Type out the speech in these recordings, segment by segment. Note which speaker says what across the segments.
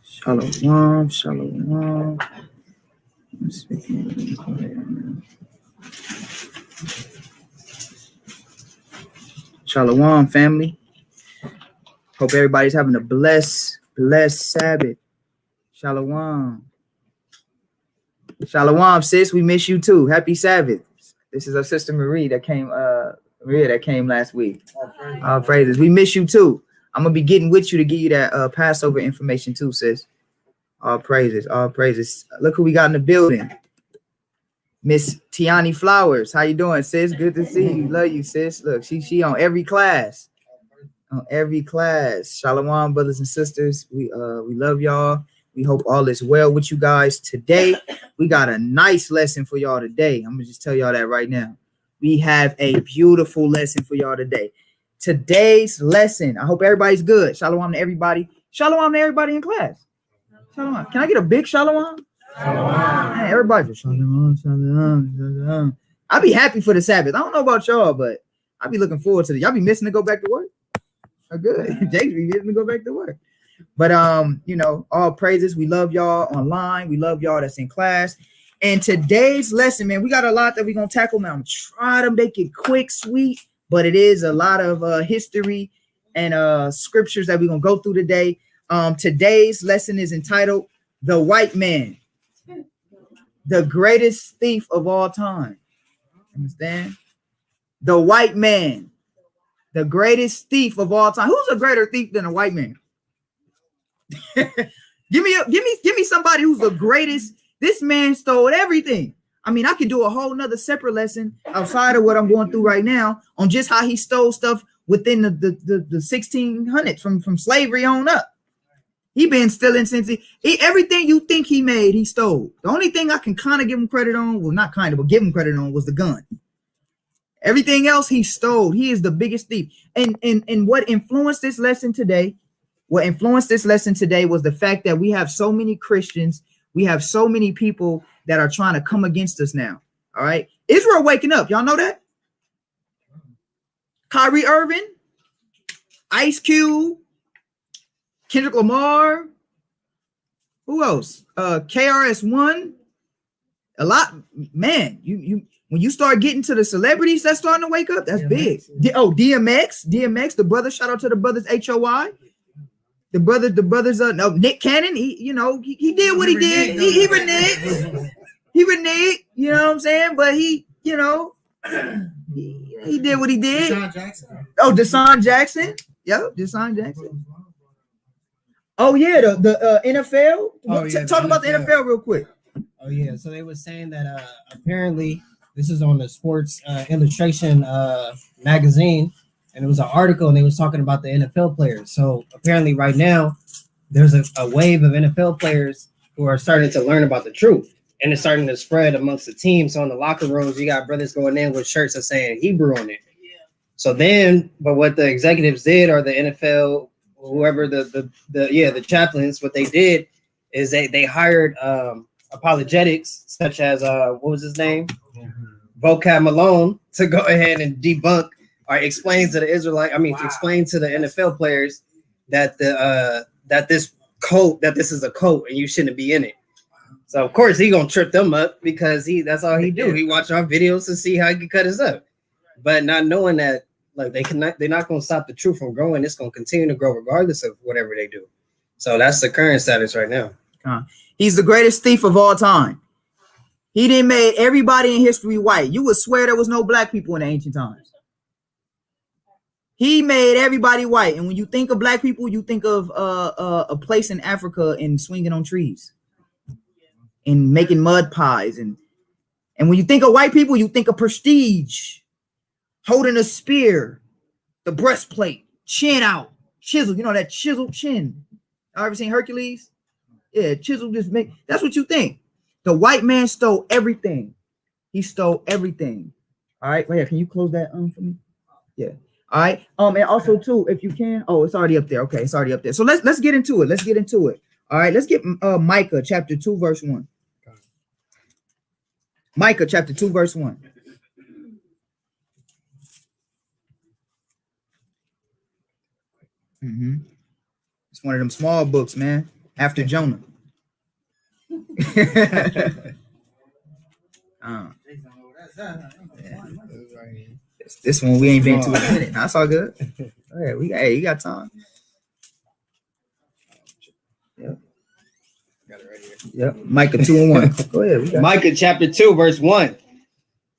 Speaker 1: Shalom, shalom. Shalom, family. Hope everybody's having a blessed Sabbath. Shalom. Shalom, sis. We miss you too. Happy Sabbath. This is our sister Maria that came last week. All praises. We miss you too. I'm gonna be getting with you to give you that Passover information too, sis. All praises, all praises. Look who we got in the building. Miss Tiani Flowers. How you doing, sis? Good to see you. Love you, sis. Look, she on every class. On every class. Shalom, brothers and sisters. We love y'all. We hope all is well with you guys today. We got a nice lesson for y'all today. I'm gonna just tell y'all that right now. We have a beautiful lesson for y'all today. Today's lesson. I hope everybody's good. Shalom to everybody. Shalom to everybody in class. Shalom. Can I get a big shalom? Shalom. Man, everybody just shalom, shalom, shalom. I'll be happy for the Sabbath. I don't know about y'all, but I'll be looking forward to it. Y'all be missing to go back to work? Oh, good. Jake be missing to go back to work. But you know, all praises. We love y'all online. We love y'all that's in class. And today's lesson, man, we got a lot that we're gonna tackle, man. I'm trying to make it quick, sweet, but it is a lot of history and scriptures that we're gonna go through today. Today's lesson is entitled "The White Man, the Greatest Thief of All Time." Understand? The white man, the greatest thief of all time. Who's a greater thief than a white man? give me somebody who's the greatest. This man stole everything. I mean, I can do a whole nother separate lesson outside of what I'm going through right now on just how he stole stuff within the 1600s from slavery on up. He been stealing since everything you think he made, he stole. The only thing I can kind of give him credit on, well, not kind of, but give him credit on, was the gun. Everything else he stole. He is the biggest thief. And what influenced this lesson today? What influenced this lesson today was the fact that we have so many Christians, we have so many people that are trying to come against us now. All right, Israel waking up. Y'all know that? Kyrie Irving, Ice Cube, Kendrick Lamar, who else? KRS-One. A lot, man. You when you start getting to the celebrities that's starting to wake up, that's big. DMX, the brother. Shout out to the brothers HOI. The brothers. No, Nick Cannon. He did what he did. He reneged. He reneged. You know what I'm saying? But he did what he did. Deshaun Jackson. Oh, Deshaun Jackson. Yep, Deshaun Jackson. Oh yeah, the NFL. Oh, yeah, talk about the NFL real quick.
Speaker 2: Oh yeah, so they were saying that apparently this is on the Sports Illustration magazine, and it was an article, and they was talking about the NFL players. So apparently, right now, there's a wave of NFL players who are starting to learn about the truth, and it's starting to spread amongst the team. So in the locker rooms, you got brothers going in with shirts that saying Hebrew on it. Yeah. So then, but what the executives did, or the NFL, whoever the chaplains, what they did is they hired apologetics such as what was his name, Vocab Malone, to go ahead and debunk or explain to the explain to the NFL players that that this is a cult and you shouldn't be in it. So of course he gonna trip them up because that's all he do. He watch our videos to see how he can cut us up, but not knowing that like they're not gonna stop the truth from growing. It's gonna continue to grow regardless of whatever they do. So that's the current status right now.
Speaker 1: He's the greatest thief of all time. He didn't make everybody in history white. You would swear there was no black people in the ancient times. He made everybody white. And when you think of black people, you think of a place in Africa and swinging on trees and making mud pies. And when you think of white people, you think of prestige, holding a spear, the breastplate, chin out, chisel. You know that chiseled chin. I ever seen Hercules? Yeah, chisel just make. That's what you think. The white man stole everything. He stole everything. All right, right here. Can you close that for me? Yeah. All right. And also too, if you can. Oh, it's already up there. Okay, it's already up there. So let's get into it. Let's get into it. All right. Let's get Micah chapter 2 verse 1. Micah chapter 2 verse 1. Mm-hmm. It's one of them small books, man. After Jonah. Yeah. This one we ain't been to in a minute. That's all good. All right, you got time. Yep. Got it right here. Yep. Micah 2:1. Go ahead.
Speaker 2: Micah chapter 2, verse 1.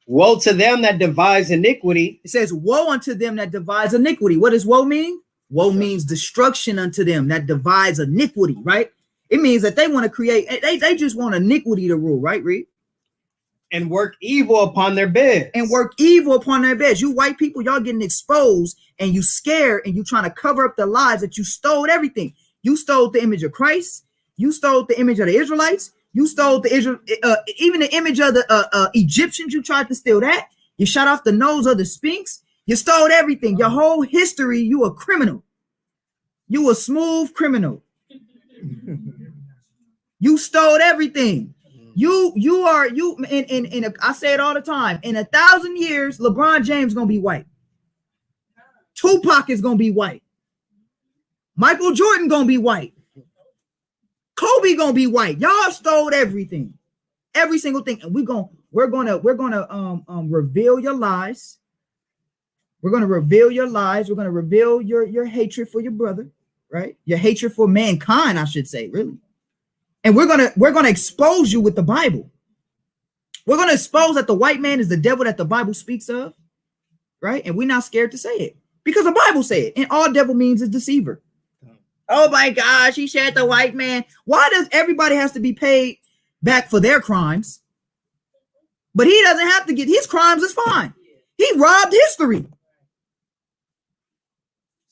Speaker 2: Woe to them that devise iniquity.
Speaker 1: It says, woe unto them that devise iniquity. What does woe mean? Woe means destruction unto them that devise iniquity, right? It means that they want to create, they just want iniquity to rule, right, Reed?
Speaker 2: And work evil upon their beds.
Speaker 1: And work evil upon their beds. You white people, y'all getting exposed and you scared and you trying to cover up the lies that you stole everything. You stole the image of Christ. You stole the image of the Israelites. You stole the even the image of the Egyptians. You tried to steal that. You shot off the nose of the Sphinx. You stole everything. Your whole history, you a criminal. You a smooth criminal. You stole everything. I say it all the time. In 1,000 years, LeBron James gonna be white. Tupac is gonna be white. Michael Jordan gonna be white. Kobe gonna be white. Y'all stole everything, every single thing, and we're gonna reveal your lies. We're gonna reveal your lies. We're gonna reveal your hatred for your brother, right? Your hatred for mankind, I should say, really. And we're gonna expose you with the Bible. We're gonna expose that the white man is the devil that the Bible speaks of, right? And we're not scared to say it because the Bible said it. And all devil means is deceiver. Oh my gosh, he said the white man. Why does everybody has to be paid back for their crimes? But he doesn't have to get his crimes is fine. He robbed history.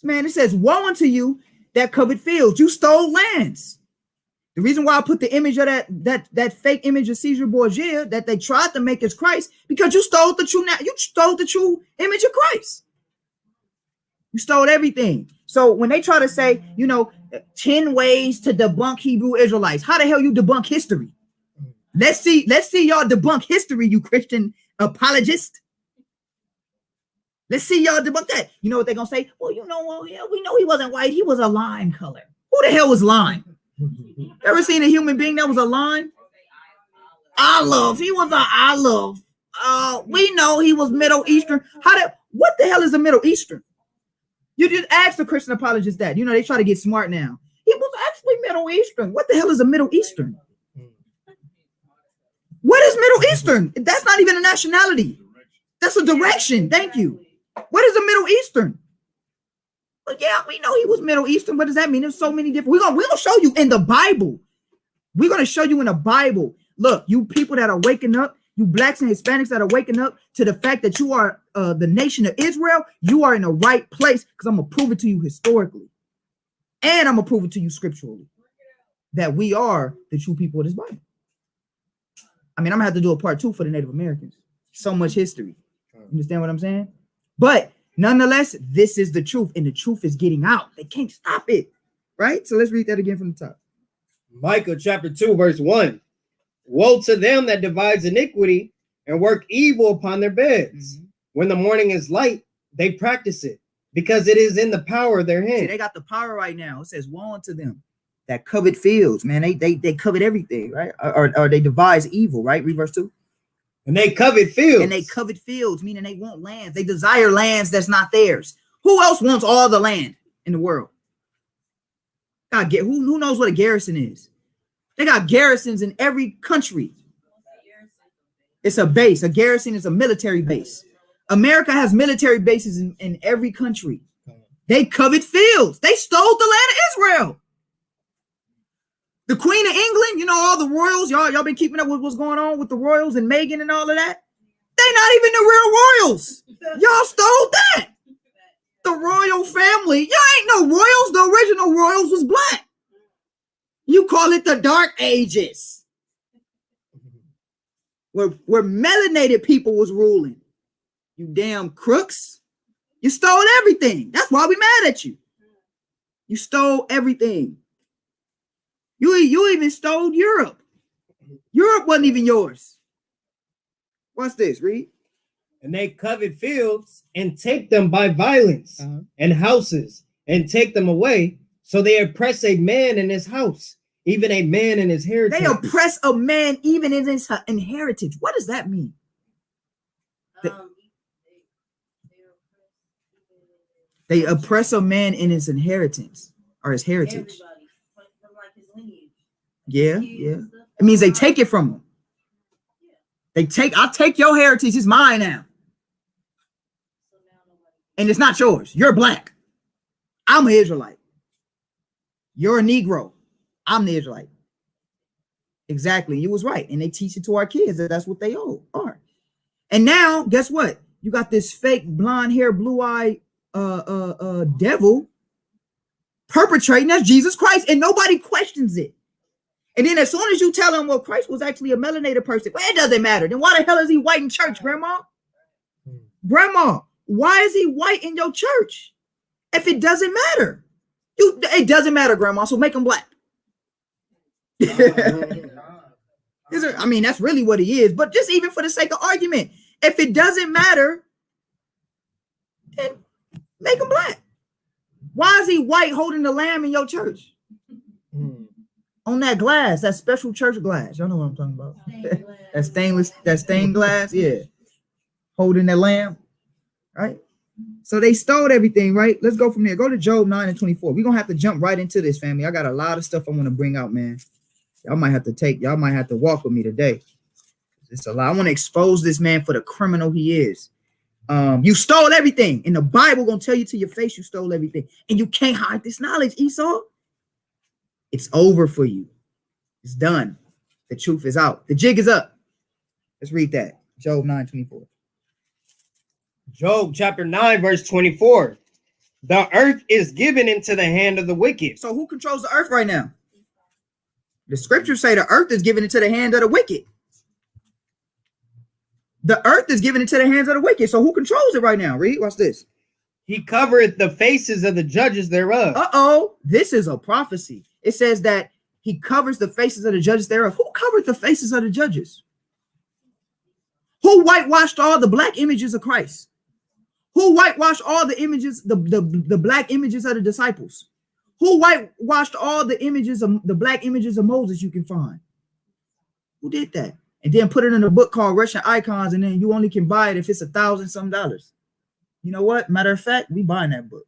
Speaker 1: Man, it says, woe unto you that covet fields. You stole lands. The reason why I put the image of that fake image of Caesar Borgia that they tried to make as Christ, because you stole the true image of Christ. You stole everything. So when they try to say, 10 ways to debunk Hebrew Israelites, how the hell you debunk history? Let's see y'all debunk history, you Christian apologist. Let's see y'all debunk that. You know what they're gonna say? Well, we know he wasn't white, he was a lime color. Who the hell was lime? Ever seen a human being that was a lime? Olive. He was an olive. We know he was Middle Eastern. What the hell is a Middle Eastern? You just ask the Christian apologists that. They try to get smart now. He was actually Middle Eastern. What the hell is a Middle Eastern? What is Middle Eastern? That's not even a nationality. That's a direction. Thank you. What is a Middle Eastern? Well, yeah, we know he was Middle Eastern. What does that mean? There's so many different. We're gonna show you in the Bible. We're gonna show you in the Bible. Look, you people that are waking up, you blacks and Hispanics that are waking up to the fact that you are the nation of Israel, you are in the right place, because I'm gonna prove it to you historically, and I'm gonna prove it to you scripturally that we are the true people of this Bible. I mean, I'm gonna have to do a part 2 for the Native Americans. So much history. You understand what I'm saying? But nonetheless, this is the truth, and the truth is getting out. They can't stop it, right? So let's read that again from the top.
Speaker 2: Micah chapter 2, verse 1. Woe to them that devise iniquity and work evil upon their beds. Mm-hmm. When the morning is light, they practice it, because it is in the power of their hand.
Speaker 1: See, they got the power right now. It says, woe unto them that covet fields, man. They covet everything, right? Or they devise evil, right? Read verse 2.
Speaker 2: And they covet fields.
Speaker 1: And they covet fields, meaning they want lands. They desire lands that's not theirs. Who else wants all the land in the world? Who knows what a garrison is? They got garrisons in every country. It's a base. A garrison is a military base. America has military bases in every country. They covet fields. They stole the land of Israel. The Queen of England, all the royals, y'all been keeping up with what's going on with the royals and Meghan and all of that. They not even the real royals. Y'all stole that. The royal family. Y'all ain't no royals. The original royals was black. You call it the Dark Ages. Where melanated people was ruling. You damn crooks. You stole everything. That's why we mad at you. You stole everything. You even stole Europe. Europe wasn't even yours. Watch this, read.
Speaker 2: And they covet fields and take them by violence, and houses and take them away. So they oppress a man in his house, even a man in his heritage.
Speaker 1: They oppress a man even in his inheritance. What does that mean? They oppress a man in his inheritance or his heritage.
Speaker 3: From like his lineage.
Speaker 1: Yeah, yeah. It means they take it from him. I'll take your heritage, it's mine now. And it's not yours. You're black. I'm an Israelite. You're a Negro. I'm the Israelite. Exactly. You was right. And they teach it to our kids that that's what they are. And now, guess what? You got this fake blonde hair, blue eye devil perpetrating as Jesus Christ, and nobody questions it. And then as soon as you tell them, well, Christ was actually a melanated person, well, it doesn't matter. Then why the hell is he white in church, Grandma? Grandma, why is he white in your church? If it doesn't matter. It doesn't matter, Grandma, so make him black. I mean, that's really what he is. But just even for the sake of argument, if it doesn't matter, then make him black. Why is he white holding the lamb in your church? On that glass, that special church glass. Y'all know what I'm talking about. That stained glass, yeah. Holding that lamb, right? So they stole everything, right? Let's go from there. Go to Job 9:24. We're gonna have to jump right into this, family. I got a lot of stuff I want to bring out, man. Y'all might have to walk with me today. It's a lot. I want to expose this man for the criminal he is. You stole everything, and the Bible gonna tell you to your face you stole everything, and you can't hide this knowledge, Esau. It's over for you. It's done. The truth is out. The jig is up. Let's read that. Job 9:24.
Speaker 2: Job chapter 9, verse 24. The earth is given into the hand of the wicked.
Speaker 1: So who controls the earth right now? The scriptures say the earth is given into the hand of the wicked. The earth is given into the hands of the wicked. So who controls it right now? Read, watch this.
Speaker 2: He covereth the faces of the judges thereof.
Speaker 1: Uh-oh, this is a prophecy. It says that he covers the faces of the judges thereof. Who covered the faces of the judges? Who whitewashed all the black images of Christ? Who whitewashed all the images, the black images of the disciples? Who whitewashed all the images of the black images of Moses you can find? Who did that? And then put it in a book called Russian Icons, and then you only can buy it if it's $1,000-some. You know what? Matter of fact, we buying that book.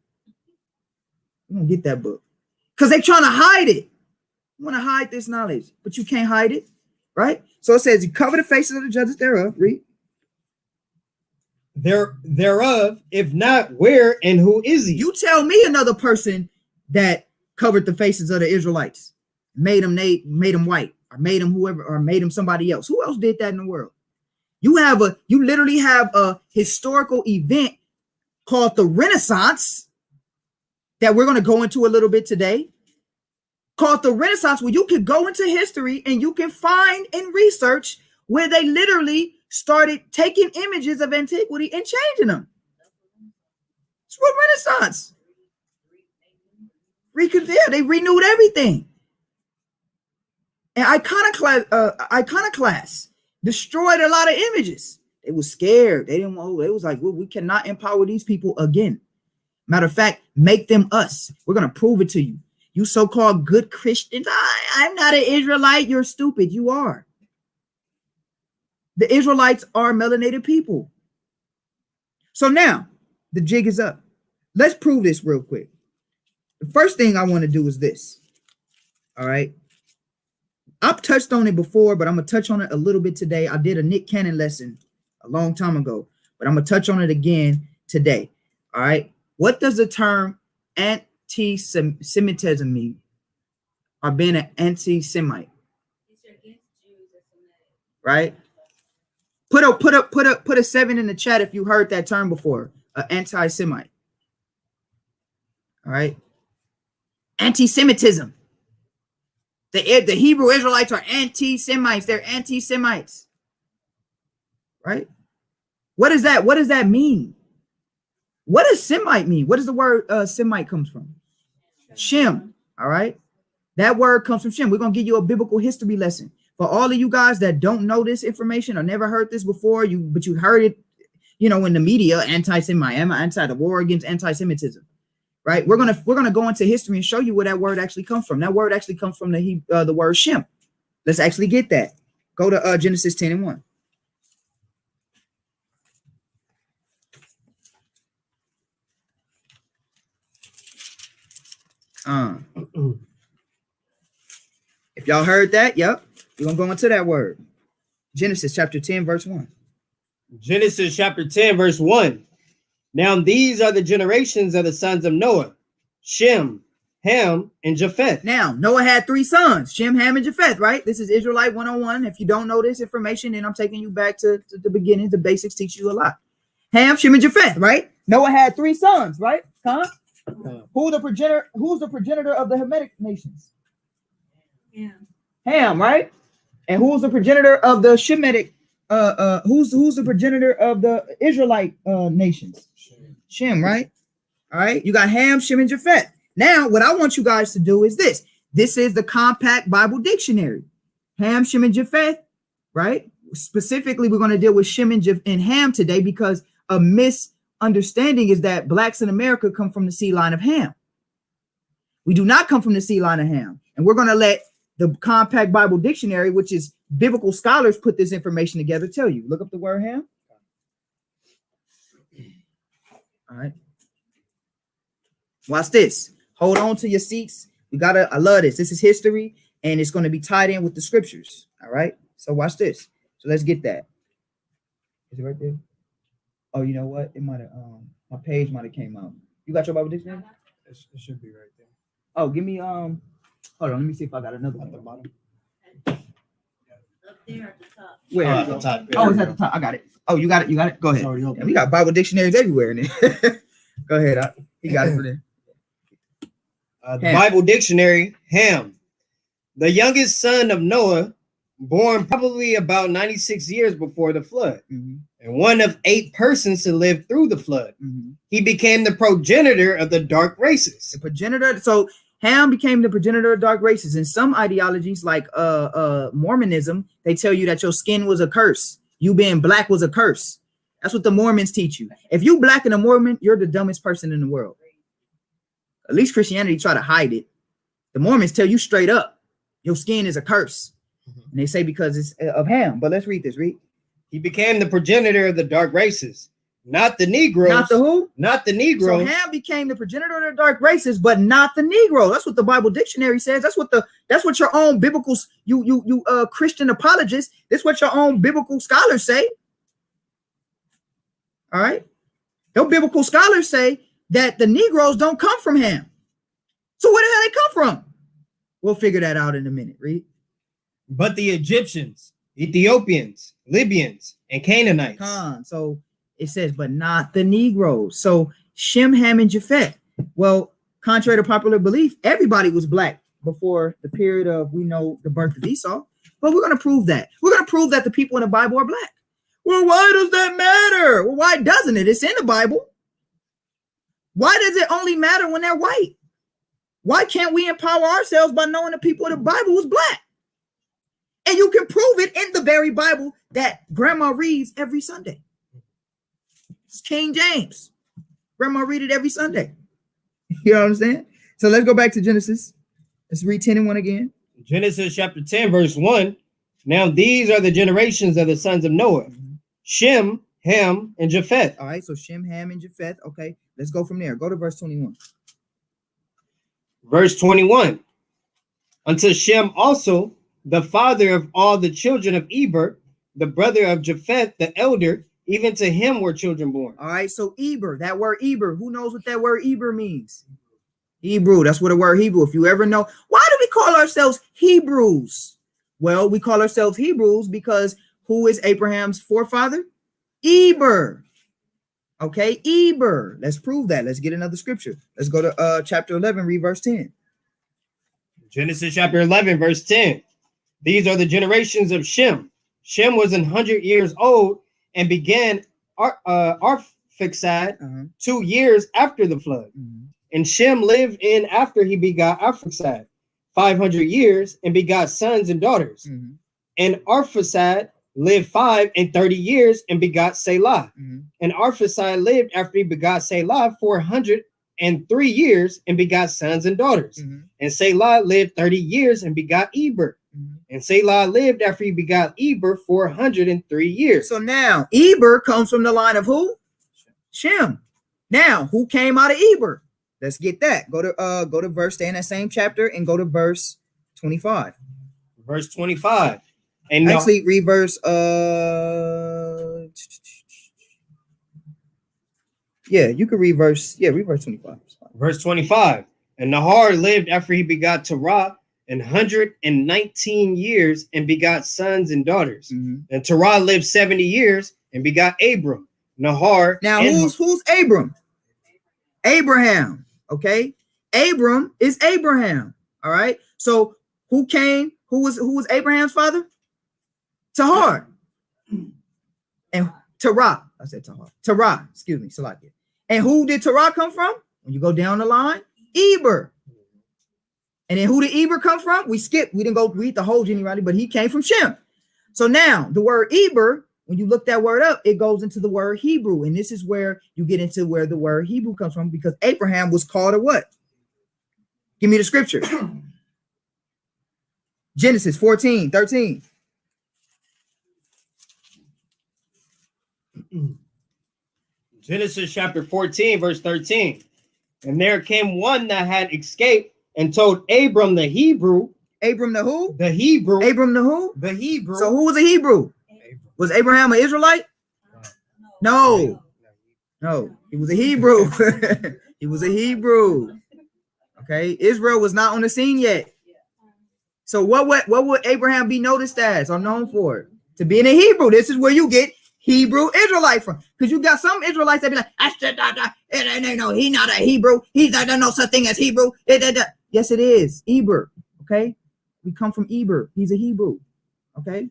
Speaker 1: We're gonna get that book. Because they're trying to hide it. You want to hide this knowledge, but you can't hide it, right? So it says, you cover the faces of the judges thereof. Read.
Speaker 2: Thereof, if not, where and who is he?
Speaker 1: You tell me another person that covered the faces of the Israelites, made them white, or made them whoever, or made them somebody else. Who else did that in the world? You literally have a historical event called the Renaissance that we're going to go into a little bit today, called the Renaissance, where you can go into history and you can find and research where they literally started taking images of antiquity and changing them. It's what Renaissance. They renewed everything. And Iconoclasts destroyed a lot of images. They were scared. They was like, well, we cannot empower these people again. Matter of fact, make them us. We're going to prove it to you. You so-called good Christians. I'm not an Israelite. You're stupid. You are. The Israelites are melanated people. So now the jig is up. Let's prove this real quick. The first thing I want to do is this. All right. I've touched on it before, but I'm going to touch on it a little bit today. I did a Nick Cannon lesson a long time ago, but I'm going to touch on it again today. All right. What does the term anti-Semitism mean? Or being an anti-Semite? Right? Put a 7 in the chat if you heard that term before. Anti-Semite. All right. Anti-Semitism. The Hebrew Israelites are anti-Semites. They're anti-Semites. Right? What does that mean? What does Semite mean? What does the word Semite comes from? Shem. All right. That word comes from Shem. We're going to give you a biblical history lesson. For all of you guys that don't know this information or never heard this before, but you heard it, in the media, anti-Semite, the war against anti-Semitism. right? We're gonna go into history and show you where that word actually comes from. That word actually comes from the word Shem. Let's actually get that. Go to Genesis 10:1. If y'all heard that, yep, we're gonna go into that word. Genesis chapter 10, verse 1.
Speaker 2: Genesis chapter 10, verse 1. Now these are the generations of the sons of Noah, Shem, Ham, and Japheth.
Speaker 1: Now, Noah had 3 sons, Shem, Ham, and Japheth, right? This is Israelite 101. If you don't know this information, then I'm taking you back to the beginning. The basics teach you a lot. Ham, Shem, and Japheth, right? Noah had 3 sons, right? Huh? Who's the progenitor of the Hamitic nations?
Speaker 3: Yeah.
Speaker 1: Ham, right? And who's the progenitor of the Shemitic? Who's the progenitor of the Israelite nations? Shem, right? All right. You got Ham, Shem, and Japheth. Now, what I want you guys to do is this. This is the Compact Bible Dictionary. Ham, Shem, and Japheth, right? Specifically, we're going to deal with Shem and Ham today because a misunderstanding is that blacks in America come from the seed line of Ham. We do not come from the seed line of Ham. And we're going to let the Compact Bible Dictionary, which is biblical scholars put this information together, tell you. Look up the word Ham. All right. Watch this. Hold on to your seats. I love this. This is history, and it's going to be tied in with the scriptures. All right. So watch this. So let's get that. Is it right there? Oh, you know what? It might have my page might have came out. You got your Bible dictionary?
Speaker 2: It should be right there.
Speaker 1: Oh, give me hold on, let me see if I got another one at the bottom.
Speaker 3: Up there at the top.
Speaker 1: Where?
Speaker 2: At the top.
Speaker 1: Oh, it's at the top. I got it. Oh, you got it. Go ahead. Yeah, we got Bible dictionaries everywhere in there. Go ahead. You got it for there.
Speaker 2: The Bible Dictionary, Ham, the youngest son of Noah, born probably about 96 years before the flood, and one of 8 persons to live through the flood. He became the progenitor of the dark races.
Speaker 1: The progenitor. So Ham became the progenitor of dark races. In some ideologies, like Mormonism, they tell you that your skin was a curse. You being black was a curse. That's what the Mormons teach you. If you black and a Mormon, you're the dumbest person in the world. At least Christianity try to hide it. The Mormons tell you straight up, your skin is a curse. And they say because it's of Ham. But let's read this. Read.
Speaker 2: He became the progenitor of the dark races, not the Negroes.
Speaker 1: Not the who?
Speaker 2: Not the Negroes.
Speaker 1: So Ham became the progenitor of the dark races, but not the Negro. That's what the Bible Dictionary says. That's what your own biblical Christian apologists. That's what your own biblical scholars say. All right. Your biblical scholars say that the Negroes don't come from Ham. So where the hell they come from? We'll figure that out in a minute. Read.
Speaker 2: But the Egyptians, Ethiopians, Libyans, and Canaanites.
Speaker 1: So it says, but not the Negroes. So Shem, Ham, and Japheth. Well, contrary to popular belief, everybody was black before the period of, we know, the birth of Esau. But we're going to prove that. We're going to prove that the people in the Bible are black. Well, why does that matter? Well, why doesn't it? It's in the Bible. Why does it only matter when they're white? Why can't we empower ourselves by knowing the people in the Bible was black? And you can prove it in the very Bible that grandma reads every Sunday. It's King James. Grandma read it every Sunday. You know what I'm saying? So let's go back to Genesis. Let's read 10:1 again.
Speaker 2: Genesis chapter 10, verse 1. Now these are the generations of the sons of Noah, Shem, Ham, and Japheth.
Speaker 1: All right, so Shem, Ham, and Japheth. Okay, let's go from there. Go to verse 21.
Speaker 2: Verse 21. Unto Shem also, the father of all the children of Eber, the brother of Japheth, the elder, even to him were children born.
Speaker 1: All right, so Eber, that word Eber, who knows what that word Eber means? Hebrew, that's what the word Hebrew. If you ever know, why do we call ourselves Hebrews? Well, we call ourselves Hebrews because who is Abraham's forefather? Eber. Okay, Eber. Let's prove that. Let's get another scripture. Let's go to chapter 11, read verse 10.
Speaker 2: Genesis chapter 11, verse 10. These are the generations of Shem. Shem was 100 years old and began Arphaxad 2 years after the flood. And Shem lived in after he begot Arphaxad 500 years and begot sons and daughters. And Arphaxad lived 530 years and begot Selah. And Arphaxad lived after he begot Selah 430 103 years and begot sons and daughters.
Speaker 1: Mhm.
Speaker 2: And Selah lived 30 years and begot Eber.
Speaker 1: Mhm.
Speaker 2: And Selah lived after he begot Eber 403 years.
Speaker 1: So now Eber comes from the line of who? Shem. Now, who came out of Eber? Let's get that. Go to verse, stay in that same chapter and go to verse 25.
Speaker 2: Verse 25. And
Speaker 1: Actually, read verse you could read verse 25.
Speaker 2: verse 25. And Nahor lived after he begot Terah 119 years and begot sons and daughters.
Speaker 1: Mhm.
Speaker 2: And Terah lived 70 years and begot Abram, Nahor.
Speaker 1: Now,
Speaker 2: and
Speaker 1: who's Abram? Abraham. Okay, Abram is Abraham. All right. So who came? Who was Abraham's father? Tahar and Terah. I said Tahar. Terah. Excuse me, Salakia. And who did Terah come from? When you go down the line, Eber. And then who did Eber come from? We didn't go read the whole genealogy, but he came from Shem. So now the word Eber, when you look that word up, it goes into the word Hebrew. And this is where you get into where the word Hebrew comes from, because Abraham was called a what? Give me the scripture. Genesis 14:13.
Speaker 2: Genesis chapter 14, verse 13. And there came one that had escaped and told Abram the Hebrew.
Speaker 1: Abram the who?
Speaker 2: The Hebrew.
Speaker 1: Abram the who?
Speaker 2: The Hebrew.
Speaker 1: So who was a Hebrew? Was Abraham an Israelite? No, he was a Hebrew. He was a Hebrew. Okay, Israel was not on the scene yet. So what would Abraham be noticed as or known for? To being a Hebrew. This is where you get Hebrew Israelite from, because you got some Israelites that be like, no, he's not a Hebrew. He's not no such thing as Hebrew. Yes, it is Eber. Okay, we come from Eber. He's a Hebrew. Okay.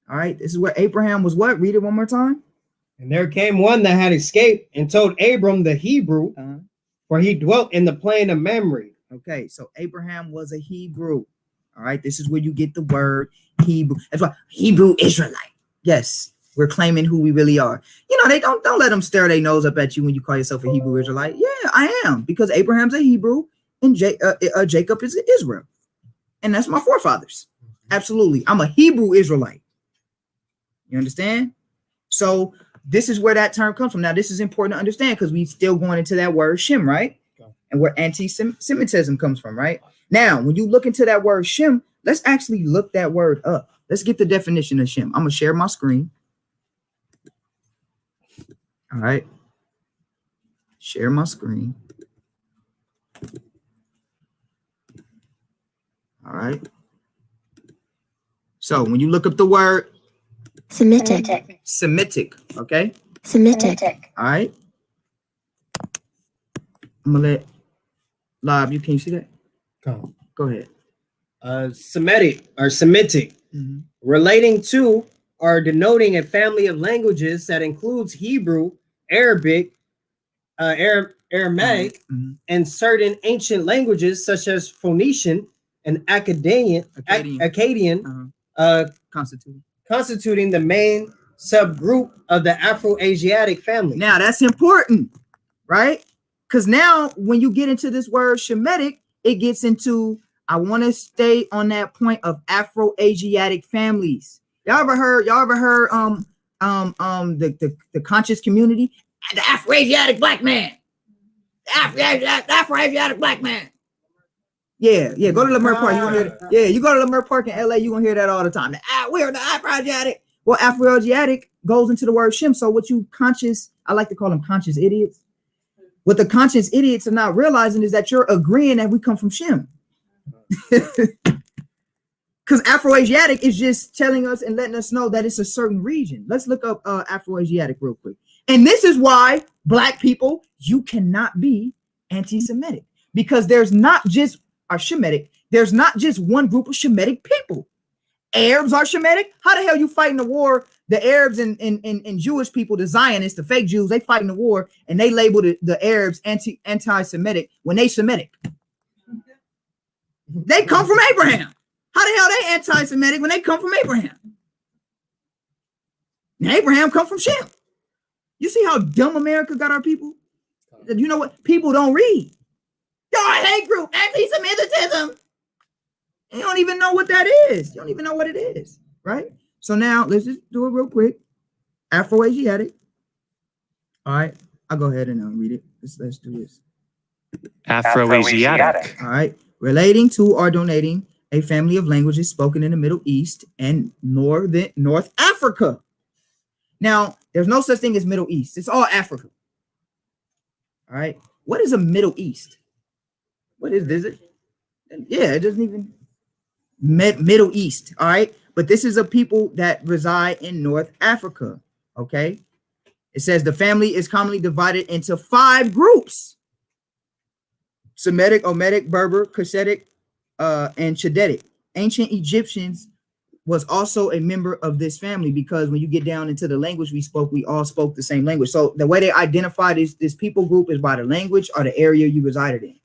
Speaker 1: All right. This is where Abraham was what? Read it one more time.
Speaker 2: And there came one that had escaped and told Abram the Hebrew, for he dwelt in the plain of Mamre.
Speaker 1: Okay, so Abraham was a Hebrew. All right, this is where you get the word Hebrew. That's why Hebrew Israelite. Yes, we're claiming who we really are. You know, they don't let them stare their nose up at you when you call yourself a Hebrew Israelite. Yeah, I am, because Abraham's a Hebrew and Jacob is Israel, and that's my forefathers. Absolutely, I'm a Hebrew Israelite. You understand? So this is where that term comes from. Now, this is important to understand because we still going into that word Shem, right? And where anti-Semitism comes from, right? Now, when you look into that word Shem, let's actually look that word up. Let's get the definition of Shem. I'm going to share my screen. All right. Share my screen. All right. So when you look up the word
Speaker 4: Semitic.
Speaker 1: okay?
Speaker 4: Semitic.
Speaker 1: All right. I'm going to let Live, you can see that? Go ahead.
Speaker 2: Semitic or Semitic, relating to or denoting a family of languages that includes Hebrew, Arabic, Aramaic, and certain ancient languages such as Phoenician and Akkadian, constituting the main subgroup of the Afro-Asiatic family.
Speaker 1: Now that's important, right? Because now when you get into this word Shemitic, it gets into, I want to stay on that point of Afro-Asiatic families. Y'all ever heard the conscious community? The Afro-Asiatic black man. The Afro-Asiatic black man. Yeah, go to Leimert Park. You gonna hear that? Yeah, you go to Leimert Park in LA, you're gonna hear that all the time. We're the Afro-Asiatic. Well, Afro-Asiatic goes into the word Shem. So what you conscious, I like to call them conscious idiots. What the conscious idiots are not realizing is that you're agreeing that we come from Shem. Because Afro-Asiatic is just telling us and letting us know that it's a certain region. Let's look up Afro-Asiatic real quick. And this is why black people, you cannot be anti-Semitic, because there's not just Shemitic. There's not just one group of Shemitic people. Arabs are Shemitic. How the hell you fighting the war? The Arabs and Jewish people, the Zionists, the fake Jews, they fighting the war and they label the Arabs anti-Semitic when they Semitic. They come from Abraham. How the hell they anti-Semitic when they come from Abraham? And Abraham come from Shem. You see how dumb America got our people? You know what? People don't read. Y'all hate group, anti-Semitism. You don't even know what that is. You don't even know what it is, right? So now let's just do it real quick. Afro-Asiatic. All right, I'll go ahead and read it. Let's do this.
Speaker 5: Afro-Asiatic.
Speaker 1: All right, relating to or donating a family of languages spoken in the Middle East and North Africa. Now, there's no such thing as Middle East. It's all Africa. All right, what is a Middle East? What is it? Yeah, it doesn't even Middle East. All right, but this is a people that reside in North Africa. Okay, it says the family is commonly divided into 5 groups: Semitic, Ometic, Berber, Cushitic, and Chadetic. Ancient Egyptians was also a member of this family, because when you get down into the language we spoke, we all spoke the same language. So the way they identify this people group is by the language or the area you resided in.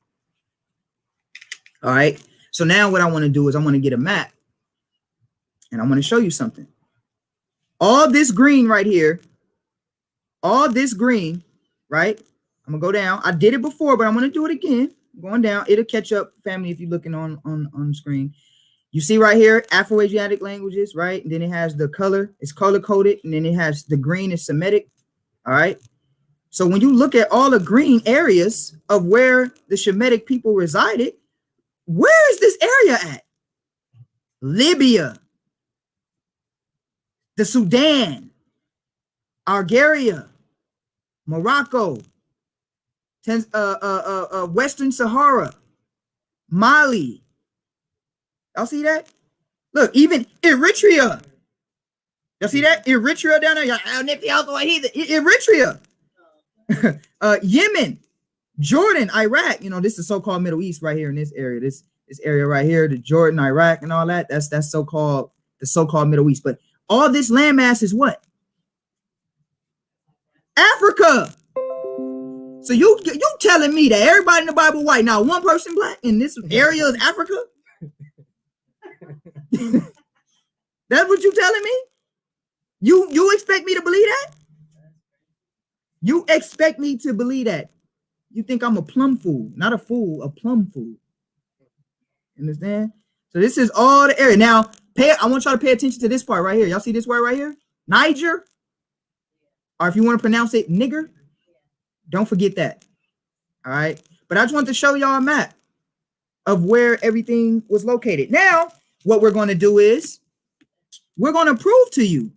Speaker 1: All right. So now what I want to do is I want to get a map, and I want to show you something. All this green right here, all this green, right? I'm gonna go down. I did it before, but I'm gonna do it again. Going down, it'll catch up, family, if you're looking on the screen. You see right here, Afro-Asiatic languages, right? And then it has the color, it's color-coded, and then it has the green is Semitic. All right. So when you look at all the green areas of where the Shemitic people resided, where is this area at? Libya, the Sudan, Algeria, Morocco, Western Sahara, Mali. Y'all see that? Look, even Eritrea. Y'all see that? Eritrea down there. Eritrea. Yemen, Jordan, Iraq. You know, this is so-called Middle East right here in this area. This area right here, the Jordan, Iraq, and all that. That's the so-called Middle East. But all this landmass is what? Africa. So you telling me that everybody in the Bible white, now one person black, in this area is Africa? That's what you telling me? You expect me to believe that? You expect me to believe that? You think I'm a plum fool? Not a fool, a plum fool. Understand? So this is all the area. Now, I want y'all to pay attention to this part right here. Y'all see this word right here? Niger. Or if you want to pronounce it, nigger. Don't forget that. All right. But I just want to show y'all a map of where everything was located. Now, what we're going to do is we're going to prove to you.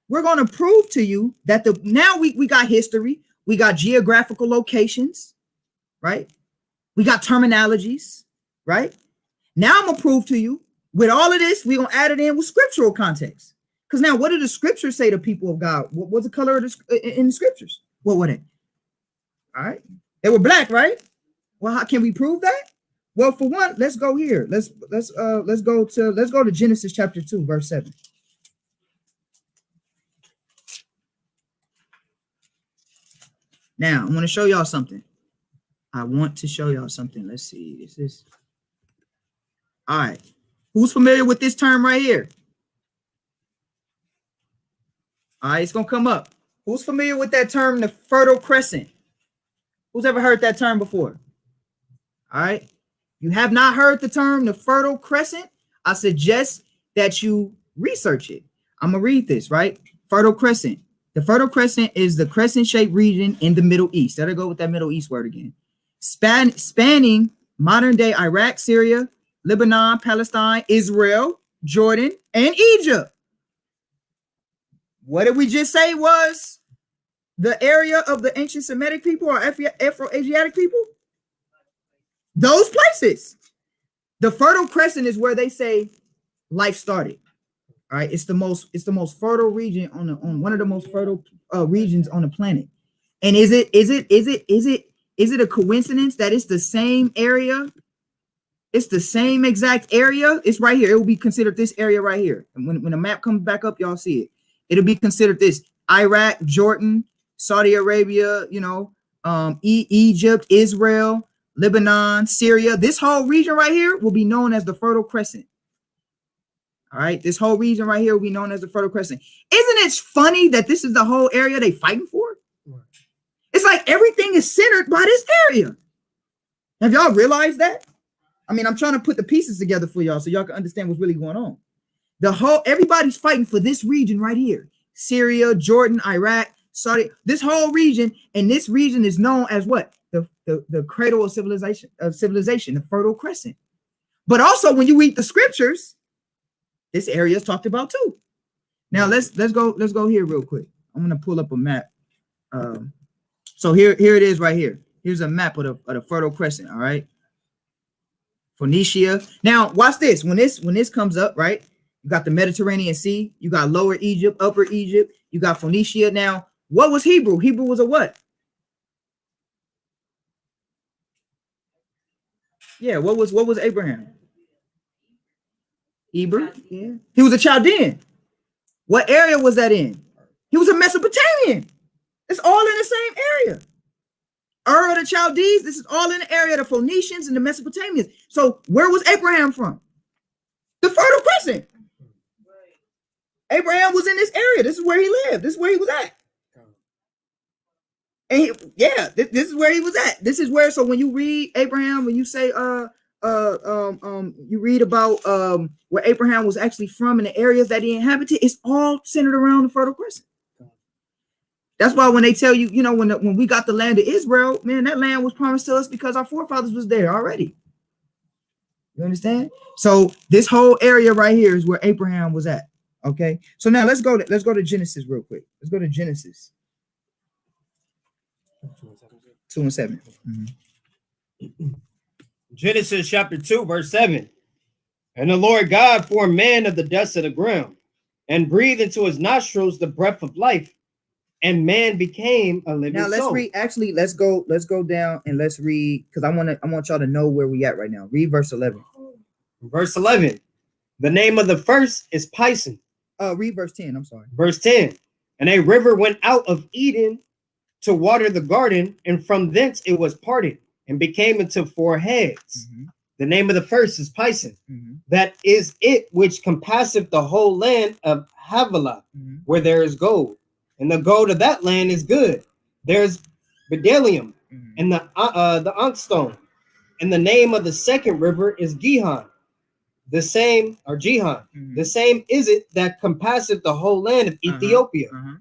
Speaker 1: We're going to prove to you that now we got history. We got geographical locations, right? We got terminologies, right? Now I'm going to prove to you with all of this, we're going to add it in with scriptural context. Because now, what did the scriptures say to people of God? What was the color of in the scriptures? What were they? All right. They were black, right? Well, how can we prove that? Well, for one, let's go here. Let's go to Genesis chapter 2, verse 7. Now, I want to show y'all something. Let's see. This is all right. Who's familiar with this term right here? All right, it's gonna come up. Who's familiar with that term, the Fertile Crescent? Who's ever heard that term before? All right. You have not heard the term, the Fertile Crescent? I suggest that you research it. I'm going to read this, right? Fertile Crescent. The Fertile Crescent is the crescent-shaped region in the Middle East. That'll go with that Middle East word again. Spanning modern-day Iraq, Syria, Lebanon, Palestine, Israel, Jordan, and Egypt. What did we just say was the area of the ancient Semitic people or Afro-Asiatic people? Those places. The Fertile Crescent is where they say life started. All right, it's the most fertile region on one of the most fertile regions on the planet. And is it a coincidence that it's the same area? It's the same exact area. It's right here. It will be considered this area right here. And when the map comes back up, y'all see it. It'll be considered this: Iraq, Jordan, Saudi Arabia, Egypt, Israel, Lebanon, Syria. This whole region right here will be known as the Fertile Crescent. All right, this whole region right here will be known as the Fertile Crescent. Isn't it funny that this is the whole area they fighting for? It's like everything is centered by this area. Have y'all realized that? I mean, I'm trying to put the pieces together for y'all so y'all can understand what's really going on. Everybody's fighting for this region right here. Syria, Jordan, Iraq, Saudi, this whole region, and this region is known as what? The cradle of civilization, the Fertile Crescent. But also when you read the scriptures, this area is talked about too. Now let's go here real quick. I'm gonna pull up a map. So here it is right here. Here's a map of the Fertile Crescent. All right. Phoenicia. Now watch this. When this comes up, right? You got the Mediterranean Sea. You got Lower Egypt, Upper Egypt. You got Phoenicia. Now, what was Hebrew? Hebrew was a what? Yeah. What was Abraham? Hebrew. Yeah. He was a Chaldean. What area was that in? He was a Mesopotamian. It's all in the same area. Ur of the Chaldees, this is all in the area of the Phoenicians and the Mesopotamians. So where was Abraham from? The Fertile Crescent. Abraham was in this area. This is where he lived. This is where he was at. And this is where he was at. This is where, so when you read Abraham, when you say you read about where Abraham was actually from and the areas that he inhabited, it's all centered around the Fertile Crescent. That's why when they tell you, you know, when we got the land of Israel, man, that land was promised to us because our forefathers was there already. You understand? So this whole area right here is where Abraham was at. Okay. So now let's go to Genesis real quick. Let's go to Genesis 2:7. Mm-hmm.
Speaker 2: Genesis chapter 2, verse 7. And the Lord God formed man of the dust of the ground and breathed into his nostrils the breath of life, and man became a living soul. Now let's read. Actually, let's go down and let's read, because I want y'all to know where we at right now. Read verse 11. Verse 11. The name of the first is Pison.
Speaker 1: Read verse 10. I'm sorry.
Speaker 2: Verse 10. And a river went out of Eden to water the garden, and from thence it was parted and became into four heads. Mm-hmm. The name of the first is Pison. Mm-hmm. That is it which compasseth the whole land of Havilah, mm-hmm. where there is gold. And the gold of that land is good. There's bdellium, mm-hmm. and the onkstone. And the name of the second river is Gihon. The same, or Jihon. Mm-hmm. The same is it that compasseth the whole land of Ethiopia. Uh-huh. Uh-huh.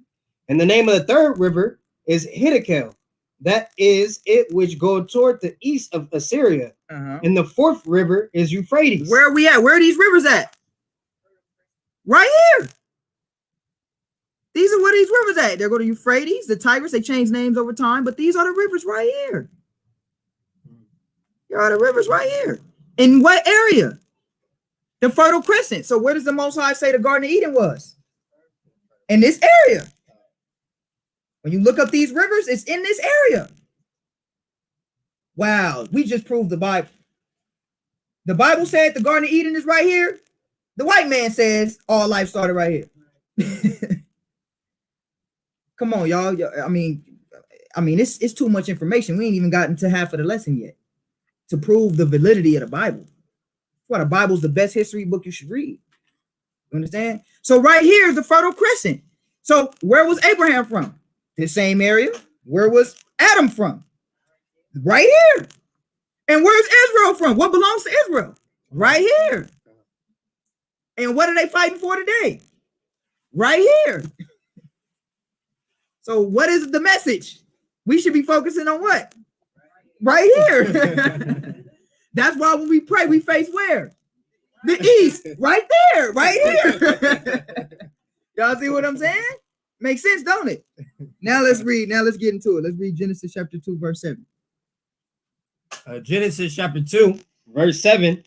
Speaker 2: And the name of the third river is Hiddekel. That is it which goes toward the east of Assyria. Uh-huh. And the fourth river is Euphrates.
Speaker 1: Where are we at? Where are these rivers at? Right here. These are where these rivers at. They go to Euphrates, the Tigris. They change names over time, but these are the rivers right here. Here are the rivers right here. In what area? The Fertile Crescent. So where does the Most High say the Garden of Eden was? In this area. When you look up these rivers, it's in this area. Wow, we just proved the Bible. The Bible said the Garden of Eden is right here. The white man says all life started right here. Come on, y'all. I mean, it's too much information. We ain't even gotten to half of the lesson yet to prove the validity of the Bible. That's why the Bible's the best history book you should read. You understand? So right here is the Fertile Crescent. So where was Abraham from? The same area. Where was Adam from? Right here. And where's Israel from? What belongs to Israel? Right here. And what are they fighting for today? Right here. So what is the message? We should be focusing on what? Right here. That's why when we pray, we face where? The east. Right there. Right here. Y'all see what I'm saying? Makes sense, don't it? Now let's read. Now let's get into it. Let's read Genesis chapter 2, verse 7.
Speaker 2: Genesis chapter 2, verse 7.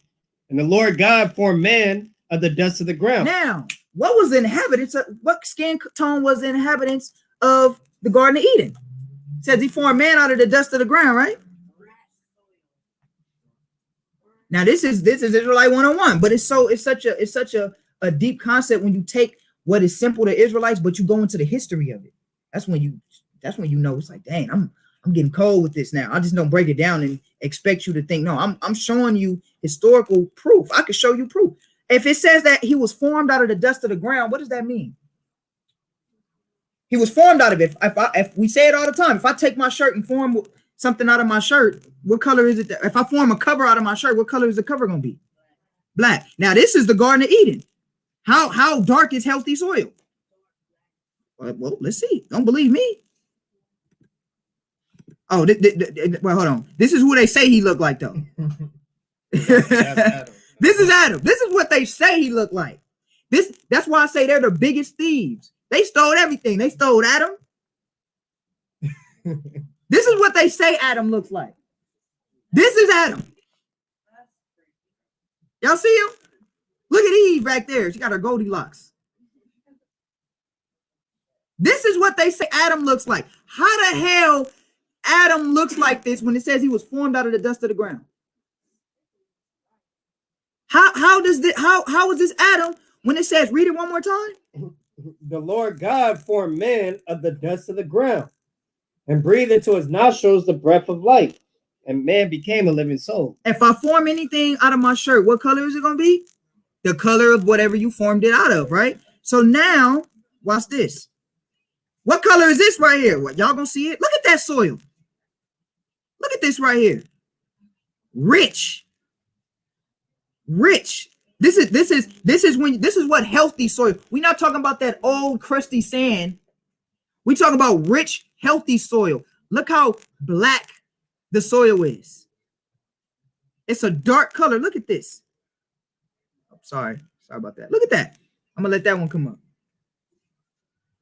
Speaker 2: And the Lord God formed man of the dust of the ground.
Speaker 1: Now, what was the inhabitants? What skin tone was the inhabitants of the Garden of Eden? It says he formed man out of the dust of the ground, right? Now this is Israelite 101, but it's such a deep concept when you take what is simple to Israelites, but you go into the history of it. That's when you know it's like, dang, I'm getting cold with this now. I just don't break it down and expect you to think, no, I'm showing you historical proof. I can show you proof. If it says that he was formed out of the dust of the ground, what does that mean? He was formed out of it. If we say it all the time, if I take my shirt and form something out of my shirt, what color is it? If I form a cover out of my shirt, what color is the cover going to be? Black. Now, this is the Garden of Eden. How dark is healthy soil? Well, let's see. Don't believe me. Oh, well, hold on. This is who they say he looked like, though. This is Adam. This is what they say he looked like. That's why I say they're the biggest thieves. They stole everything. They stole Adam. This is what they say Adam looks like. This is Adam. Y'all see him? Look at Eve back there. She got her Goldilocks. This is what they say Adam looks like. How the hell Adam looks like this when it says he was formed out of the dust of the ground? How is this Adam when it says, read it one more time?
Speaker 2: The Lord God formed man of the dust of the ground and breathed into his nostrils the breath of life, and man became a living soul.
Speaker 1: If I form anything out of my shirt, what color is it going to be? The color of whatever you formed it out of, right? So now, watch this. What color is this right here? What, y'all gonna see it? Look at that soil. Look at this right here. Rich. This is what healthy soil. We're not talking about that old crusty sand. We talking about rich, healthy soil. Look how black the soil is. It's a dark color. Look at this. Oh, sorry about that. Look at that. I'm gonna let that one come up.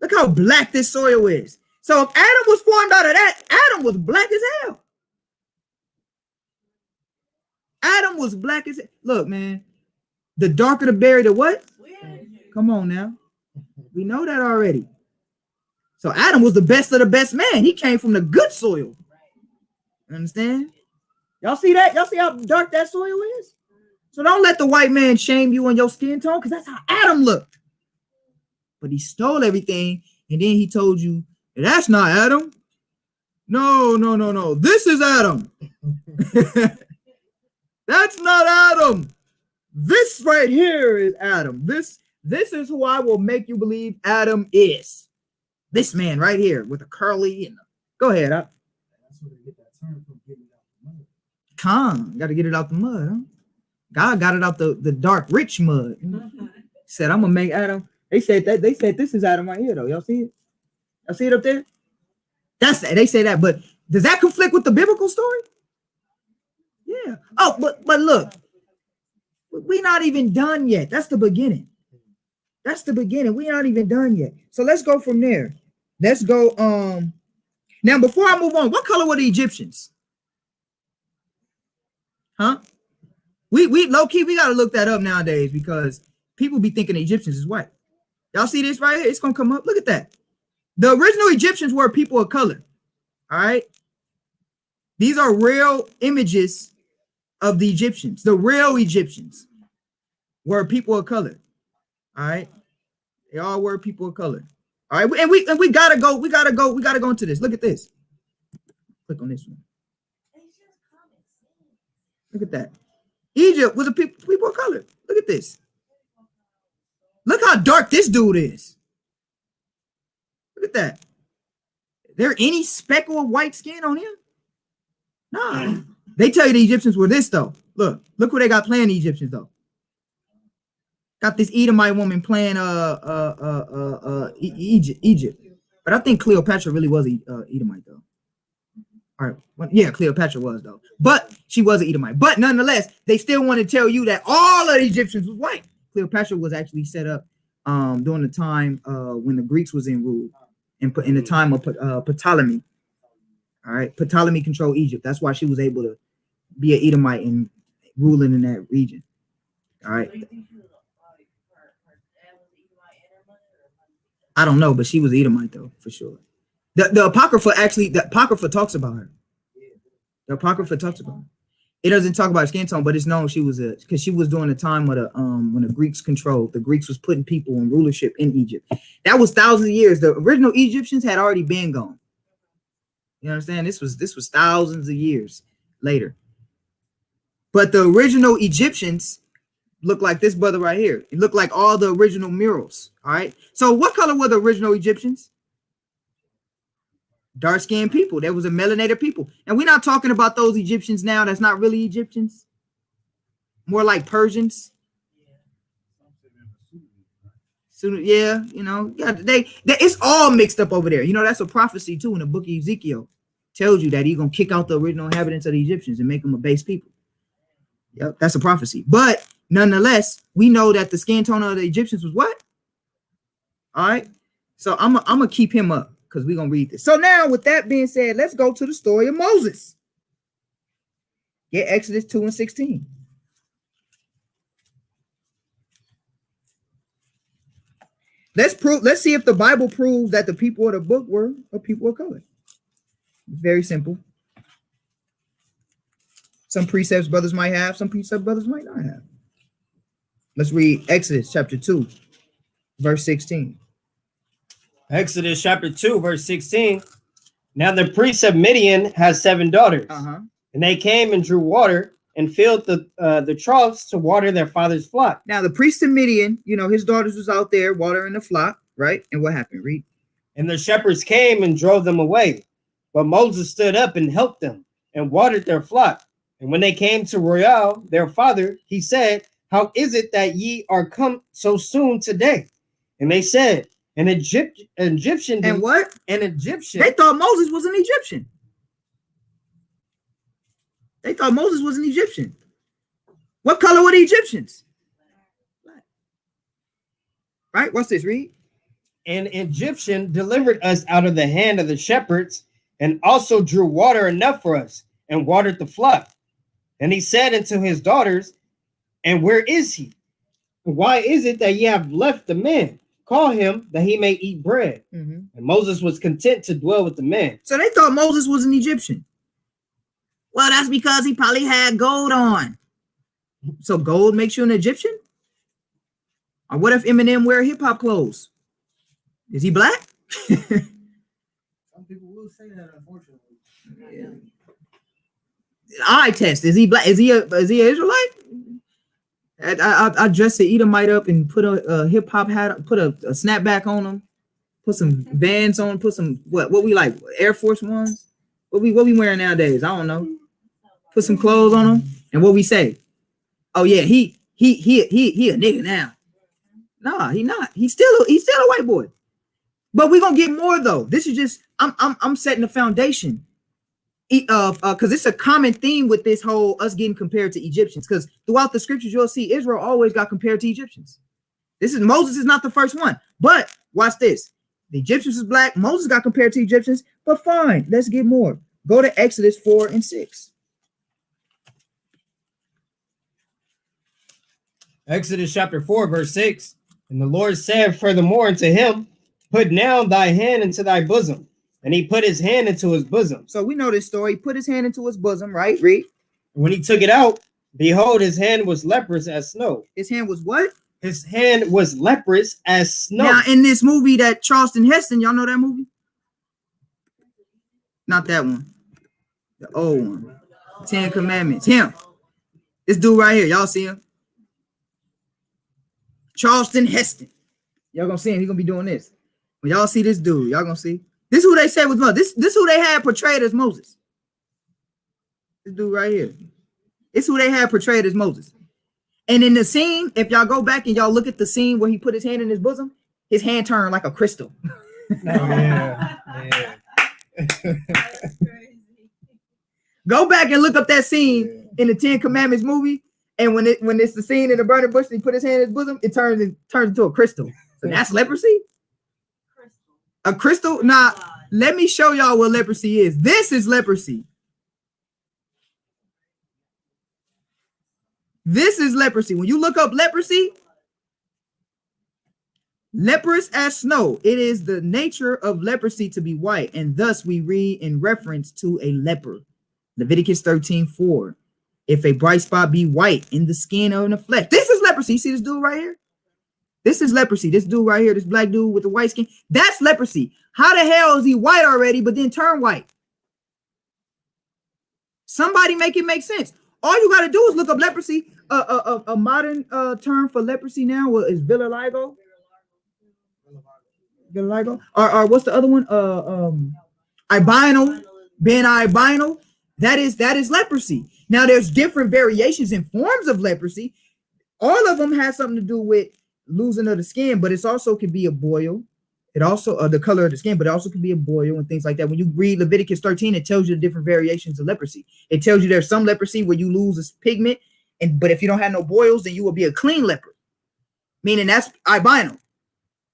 Speaker 1: Look how black this soil is. So if Adam was formed out of that, Adam was black as hell. Adam was black as hell. Look, man, the darker the berry, the what? Come on now. We know that already. So Adam was the best of the best man. He came from the good soil. You understand? Y'all see that? Y'all see how dark that soil is? So don't let the white man shame you on your skin tone, because that's how Adam looked. But he stole everything, and then he told you, that's not Adam. No. This is Adam. That's not Adam. This right here is Adam. This is who I will make you believe Adam is. This man right here with a curly. Go ahead. That's where they get that term from, getting it out the mud. Got to get it out the mud. Huh? God got it out the dark, rich mud. Said, I'm going to make Adam. They said this is Adam right here, though. Y'all see it? Y'all see it up there? They say that, but does that conflict with the biblical story? Yeah. Oh, but look, we're not even done yet. That's the beginning. That's the beginning. We're not even done yet. So let's go from there. Let's go. Now, before I move on, what color were the Egyptians? Huh? We low key, we gotta look that up nowadays because people be thinking the Egyptians is white. Y'all see this right here? It's gonna come up. Look at that. The original Egyptians were people of color. All right. These are real images of the Egyptians. The real Egyptians were people of color. All right. They all were people of color. All right. And we gotta go into this. Look at this. Click on this one. Look at that. Egypt was a people of color. Look at this. Look how dark this dude is. Look at that. There any speckle of white skin on him? Nah. They tell you the Egyptians were this though. Look who they got playing the Egyptians though. Got this Edomite woman playing Egypt. But I think Cleopatra really was Edomite though. All right. Well, yeah, Cleopatra was though. But she was an Edomite. But nonetheless, they still want to tell you that all of the Egyptians was white. Cleopatra was actually set up during the time when the Greeks was in rule and put in the time of Ptolemy. All right, Ptolemy controlled Egypt. That's why she was able to be an Edomite and ruling in that region. All right. I don't know, but she was Edomite though, for sure. The Apocrypha talks about her. The Apocrypha talks about her. It doesn't talk about skin tone, but it's known she was because she was during the time of when the Greeks controlled. The Greeks was putting people in rulership in Egypt. That was thousands of years. The original Egyptians had already been gone. You understand? This was thousands of years later. But the original Egyptians look like this brother right here. It looked like all the original murals. All right. So what color were the original Egyptians? dark-skinned people. There was a melanated people. And we're not talking about those Egyptians now that's not really Egyptians. More like Persians. So, yeah, you know, yeah, they it's all mixed up over there. You know, that's a prophecy too in the book of Ezekiel. Tells you that he's gonna kick out the original inhabitants of the Egyptians and make them a base people. Yep, that's a prophecy. But nonetheless, we know that the skin tone of the Egyptians was what? All right. So I'm gonna keep him up because we're gonna read this. So now, with that being said, let's go to the story of Moses. Get Exodus 2 and 16. Let's see if the Bible proves that the people of the book were a people of color. Very simple. Some precepts brothers might have, some precepts brothers might not have. Let's read Exodus chapter 2, verse 16.
Speaker 2: Exodus chapter 2, verse 16. Now the priest of Midian has 7 daughters, and they came and drew water and filled the troughs to water their father's flock.
Speaker 1: Now the priest of Midian, you know, his daughters was out there watering the flock, right? And what happened? Read.
Speaker 2: And the shepherds came and drove them away. But Moses stood up and helped them and watered their flock. And when they came to Royal, their father, he said, how is it that ye are come so soon today? And they said, an Egyptian.
Speaker 1: And what?
Speaker 2: An Egyptian.
Speaker 1: They thought Moses was an Egyptian. They thought Moses was an Egyptian. What color were the Egyptians? Black. Right? What's this? Read.
Speaker 2: An Egyptian delivered us out of the hand of the shepherds and also drew water enough for us and watered the flock. And he said unto his daughters, and where is he? Why is it that ye have left the man? Call him that he may eat bread. And Moses was content to dwell with the man.
Speaker 1: So they thought Moses was an Egyptian. Well, that's because he probably had gold on. So gold makes you an Egyptian? Or what if Eminem wear hip-hop clothes? Is he black?
Speaker 2: Some people will say that, unfortunately.
Speaker 1: Yeah. Eye test. Is he black? Is he an Israelite? I dressed the Edomite up and put a hip hop hat, put a snapback on him, put some Vans on, put some what we like Air Force Ones. What we wearing nowadays? I don't know. Put some clothes on him, and what we say? Oh yeah, he a nigga now. Nah, he not. He's still a white boy. But we're gonna get more though. This is just I'm setting the foundation. Because it's a common theme with this whole us getting compared to Egyptians. Because throughout the scriptures, you'll see Israel always got compared to Egyptians. Moses is not the first one. But watch this. The Egyptians is black. Moses got compared to Egyptians. But fine, let's get more. Go to Exodus 4 and 6.
Speaker 2: Exodus chapter 4, verse 6. And the Lord said furthermore unto him, put now thy hand into thy bosom. And he put his hand into his bosom.
Speaker 1: So we know this story. He put his hand into his bosom, right? Read.
Speaker 2: When he took it out, behold, his hand was leprous as snow.
Speaker 1: His hand was what?
Speaker 2: His hand was leprous as snow.
Speaker 1: Now, in this movie that Charleston Heston, y'all know that movie? Not that one. The old one. 10 Commandments. Him. This dude right here. Y'all see him? Charleston Heston. Y'all gonna see him. He's gonna be doing this. When y'all see this dude, y'all gonna see. This is who they said was Moses. This who they had portrayed as Moses. This dude right here. It's who they had portrayed as Moses. And in the scene, if y'all go back and y'all look at the scene where he put his hand in his bosom, his hand turned like a crystal.
Speaker 2: Yeah.
Speaker 1: Go back and look up that scene in the 10 Commandments movie. And when it's the scene in the burning bush, and he put his hand in his bosom, it turns into a crystal. So that's leprosy? A crystal? Nah, let me show y'all what leprosy is. This is leprosy. This is leprosy. When you look up leprosy, leprous as snow, it is the nature of leprosy to be white. And thus we read in reference to a leper. Leviticus 13:4. If a bright spot be white in the skin or in the flesh. This is leprosy. You see this dude right here? This is leprosy. This dude right here, this black dude with the white skin, that's leprosy. How the hell is he white already, but then turn white? Somebody make it make sense. All you got to do is look up leprosy. A modern term for leprosy now is vitiligo. Vitiligo. Or what's the other one? Albino, being albino, that is leprosy. Now there's different variations and forms of leprosy. All of them have something to do with losing of the skin, but it also could be a boil. It also the color of the skin, but it also could be a boil and things like that. When you read Leviticus 13, it tells you the different variations of leprosy. It tells you there's some leprosy where you lose a pigment, but if you don't have no boils, then you will be a clean leper. Meaning that's albino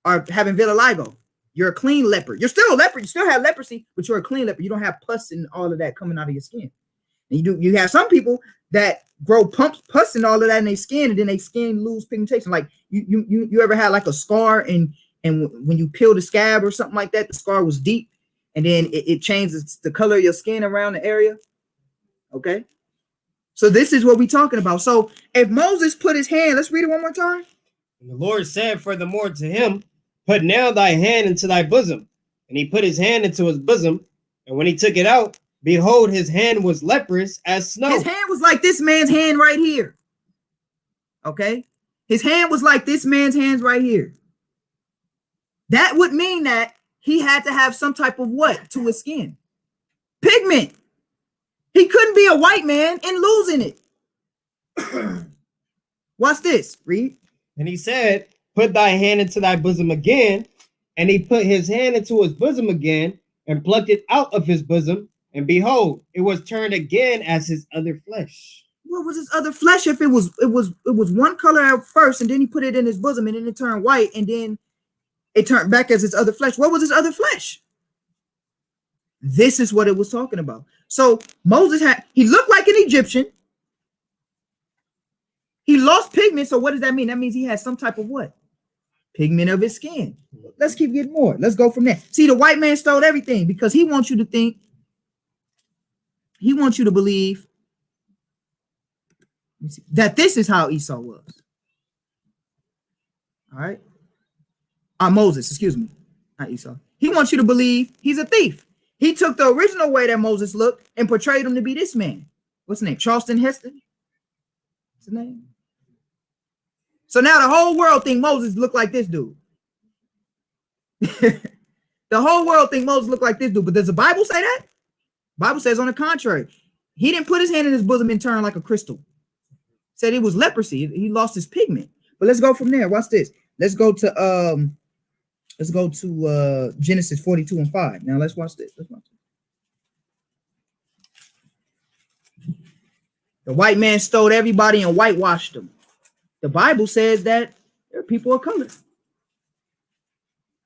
Speaker 1: or having vitiligo. You're a clean leper. You're still a leper. You still have leprosy, but you're a clean leper. You don't have pus and all of that coming out of your skin. And you have some people that grow pus and all of that in their skin, and then their skin lose pigmentation. Like you ever had like a scar and when you peel the scab or something like that, the scar was deep, and then it changes the color of your skin around the area. Okay, so this is what we're talking about. So if Moses put his hand, let's read it one more time.
Speaker 2: And the Lord said furthermore to him, put now thy hand into thy bosom. And he put his hand into his bosom, and when he took it out, behold, his hand was leprous as snow.
Speaker 1: His hand was like this man's hand right here. Okay, his hand was like this man's hands right here. That would mean that he had to have some type of what to his skin? Pigment. He couldn't be a white man and losing it. Watch this. Read.
Speaker 2: And he said, put thy hand into thy bosom again. And he put his hand into his bosom again and plucked it out of his bosom. And behold, it was turned again as his other flesh.
Speaker 1: What was his other flesh if it was one color at first, and then he put it in his bosom, and then it turned white, and then it turned back as his other flesh? What was his other flesh? This is what it was talking about. So Moses he looked like an Egyptian. He lost pigment. So what does that mean? That means he had some type of what? Pigment of his skin. Let's keep getting more. Let's go from there. See, the white man stole everything because he wants you to think, he wants you to believe that this is how Esau was. All right. Moses, excuse me, not Esau. He wants you to believe he's a thief. He took the original way that Moses looked and portrayed him to be this man. What's his name? Charleston Heston? What's his name? So now the whole world think Moses looked like this dude. The whole world think Moses looked like this dude. But does the Bible say that? Bible says on the contrary. He didn't put his hand in his bosom and turn like a crystal. Said it was leprosy. He lost his pigment. But let's go from there. Watch this. Let's go to Genesis 42 and 5. Now let's watch this. The white man stole everybody and whitewashed them. The Bible says that there are people of color.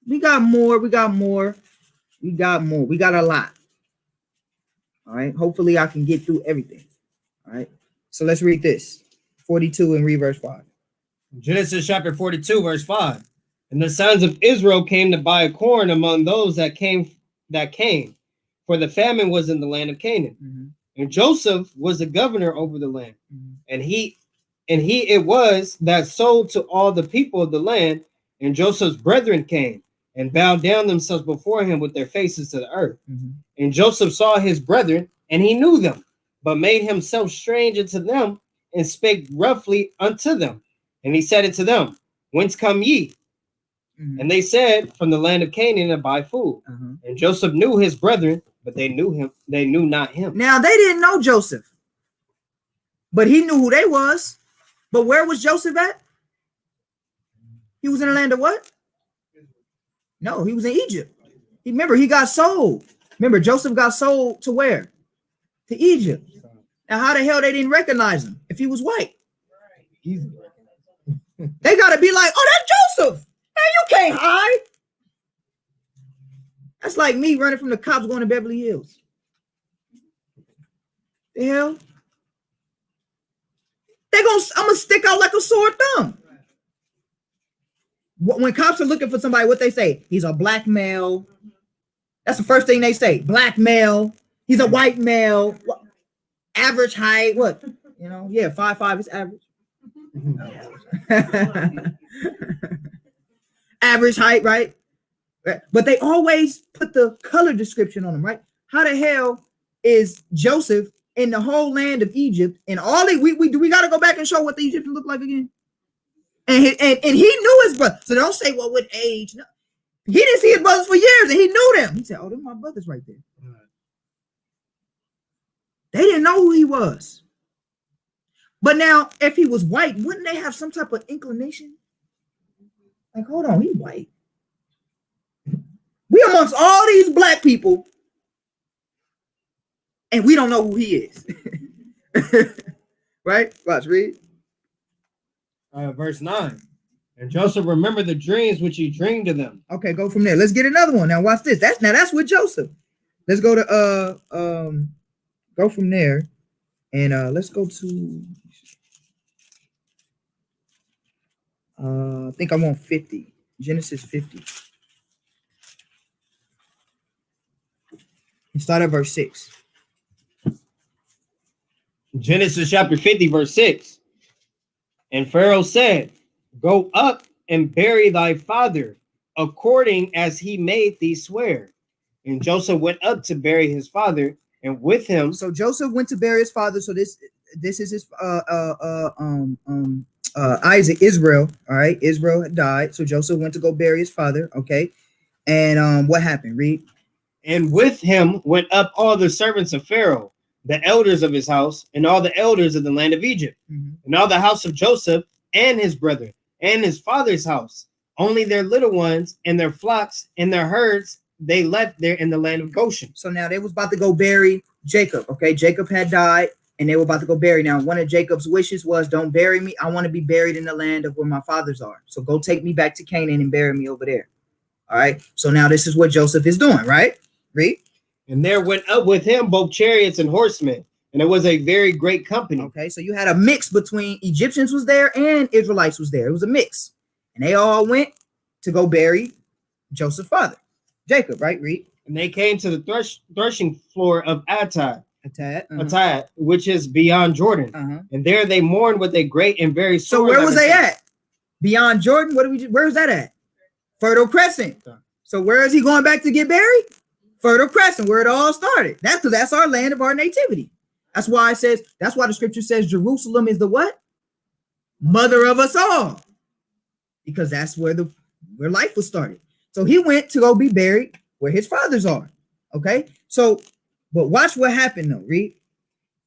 Speaker 1: We got more. We got a lot. All right. Hopefully I can get through everything. All right. So let's read this. 42 and read verse 5.
Speaker 2: Genesis chapter 42, verse 5. And the sons of Israel came to buy corn among those that came, for the famine was in the land of Canaan. Mm-hmm. And Joseph was the governor over the land. Mm-hmm. And he it was that sold to all the people of the land. And Joseph's brethren came and bowed down themselves before him with their faces to the earth. Mm-hmm. And Joseph saw his brethren, and he knew them, but made himself strange unto them, and spake roughly unto them. And he said unto them, whence come ye? Mm-hmm. And they said, from the land of Canaan, and buy food. Mm-hmm. And Joseph knew his brethren, but they knew not him.
Speaker 1: Now they didn't know Joseph, but he knew who they was. But where was Joseph at? He was in the land of what? No, he was in Egypt. Remember, he got sold. Remember, Joseph got sold to where? To Egypt. Now, how the hell they didn't recognize him if he was white? They got to be like, oh, that's Joseph. Hey, you can't hide. That's like me running from the cops going to Beverly Hills. The hell? I'm going to stick out like a sore thumb. When cops are looking for somebody, what they say? He's a black male. That's the first thing they say. Black male. He's a white male. Average height. What? You know, yeah, 5'5" is average. Average height, right? But they always put the color description on them, right? How the hell is Joseph in the whole land of Egypt and all we got to go back and show what the Egyptians look like again? And he knew his brother. So don't say, well, what age? No. He didn't see his brothers for years and he knew them. He said, oh, they're my brothers right there. They didn't know who he was. But now, if he was white, wouldn't they have some type of inclination? Like, hold on, he's white. We amongst all these black people, and we don't know who he is. Right? Watch, read.
Speaker 2: Verse 9. And Joseph remembered the dreams which he dreamed of them.
Speaker 1: Okay, go from there. Let's get another one. Now watch this. That's with Joseph. Let's go to go from there, and let's go to I think I want 50. Genesis 50. And start at verse 6.
Speaker 2: Genesis chapter 50, verse 6. And Pharaoh said, go up and bury thy father, according as he made thee swear. And Joseph went up to bury his father, and with him.
Speaker 1: So Joseph went to bury his father. So this is his Isaac, Israel. All right, Israel had died. So Joseph went to go bury his father. Okay, and what happened? Read.
Speaker 2: And with him went up all the servants of Pharaoh, the elders of his house, and all the elders of the land of Egypt, and all the house of Joseph, and his brother, and his father's house. Only their little ones and their flocks and their herds they left there in the land of Goshen.
Speaker 1: So now they was about to go bury Jacob. Okay, Jacob had died, and they were about to go bury. Now, one of Jacob's wishes was, don't bury me. I want to be buried in the land of where my fathers are. So go take me back to Canaan and bury me over there. All right. So now this is what Joseph is doing, right? Read.
Speaker 2: And there went up with him both chariots and horsemen, and it was a very great company.
Speaker 1: Okay, so you had a mix between Egyptians was there and Israelites was there. It was a mix, and they all went to go bury Joseph's father, Jacob. Right? Read.
Speaker 2: And they came to the threshing floor of Atad,
Speaker 1: Atad,
Speaker 2: which is beyond Jordan, and there they mourned with a great and very sore.
Speaker 1: So where was they at? Beyond Jordan? Where's that at? Fertile Crescent. So where is he going back to get buried? Fertile Crescent, where it all started. That's our land of our nativity. That's why it says, that's why the scripture says Jerusalem is the what? Mother of us all. Because that's where life was started. So he went to go be buried where his fathers are. Okay. So, but watch what happened though. Read.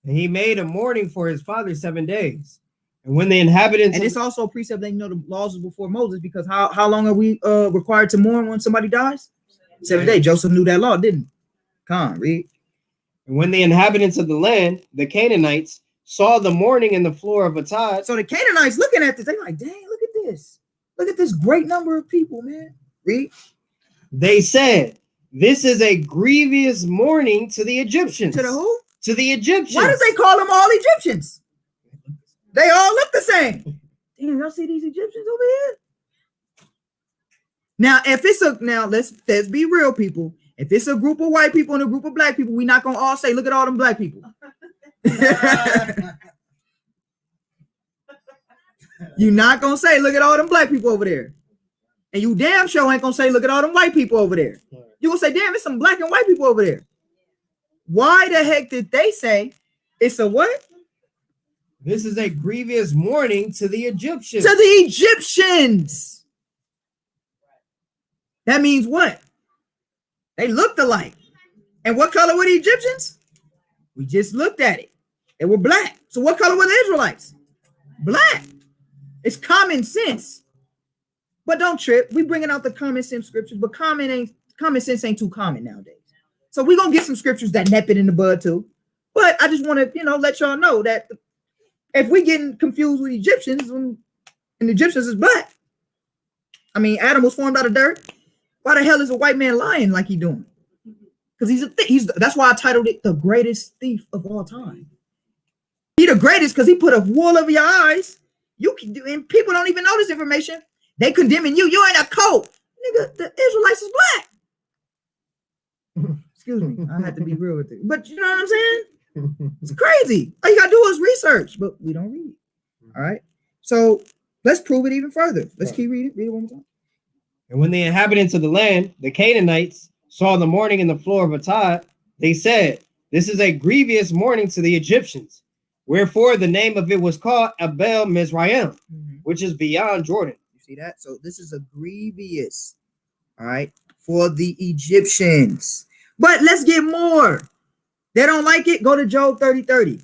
Speaker 2: And he made a mourning for his father 7 days. And when the inhabitants,
Speaker 1: and it's also a precept, they know the laws was before Moses, because how long are we required to mourn when somebody dies? 7 days. Joseph knew that law, didn't he? Come on, read.
Speaker 2: And when the inhabitants of the land, the Canaanites, saw the mourning in the floor of Atad.
Speaker 1: So the Canaanites looking at this, they're like, dang, look at this. Look at this great number of people, man. Read.
Speaker 2: They said, this is a grievous mourning to the Egyptians.
Speaker 1: To the who?
Speaker 2: To the Egyptians.
Speaker 1: Why does they call them all Egyptians? They all look the same. Damn, y'all see these Egyptians over here? Now, if it's let's be real, people. If it's a group of white people and a group of black people, we're not gonna all say, look at all them black people. You're not gonna say, look at all them black people over there. And you damn sure ain't gonna say, look at all them white people over there. You're gonna say, damn, it's some black and white people over there. Why the heck did they say it's a what?
Speaker 2: This is a grievous mourning to the Egyptians.
Speaker 1: To the Egyptians. That means what? They looked alike. And what color were the Egyptians? We just looked at it. They were black. So what color were the Israelites? Black. It's common sense. But don't trip. We bringing out the common sense scriptures, but common sense ain't too common nowadays. So we're going to get some scriptures that nip it in the bud too. But I just want to, let y'all know that if we getting confused with Egyptians and the Egyptians is black, I mean, Adam was formed out of dirt. Why the hell is a white man lying like he doing? Because that's why I titled it The Greatest Thief of All Time. He the greatest because he put a wool over your eyes. You can do, and people don't even know this information. They condemning you. You ain't a coat. Nigga, the Israelites is black. Excuse me. I had to be real with it. But you know what I'm saying? It's crazy. All you gotta do is research, but we don't read. All right. So let's prove it even further. Let's keep reading. Read it one more time.
Speaker 2: And when the inhabitants of the land, the Canaanites, saw the mourning in the floor of Atad, they said, this is a grievous mourning to the Egyptians. Wherefore the name of it was called Abel Mizraim, which is beyond Jordan.
Speaker 1: You see that? So this is a grievous, all right, for the Egyptians. But let's get more. They don't like it. Go to Job 30:30.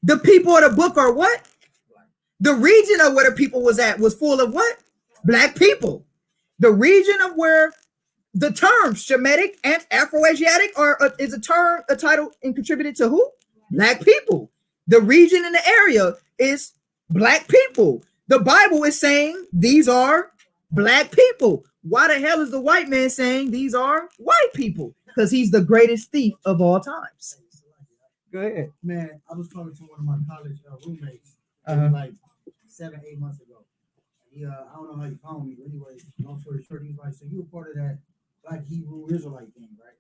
Speaker 1: The people of the book are what? The region of where the people was at was full of what? Black people. The region of where the term Shemitic and Afro-Asiatic is a term, a title, and contributed to who? Black people. The region in the area is black people. The Bible is saying these are black people. Why the hell is the white man saying these are white people? Because he's the greatest thief of all times. Go ahead.
Speaker 5: Man, I was talking to one of my college roommates like 7-8 months ago. He, I don't know how you found me, but anyway, long story short, he was like, so you were part of that Black Hebrew Israelite thing, right?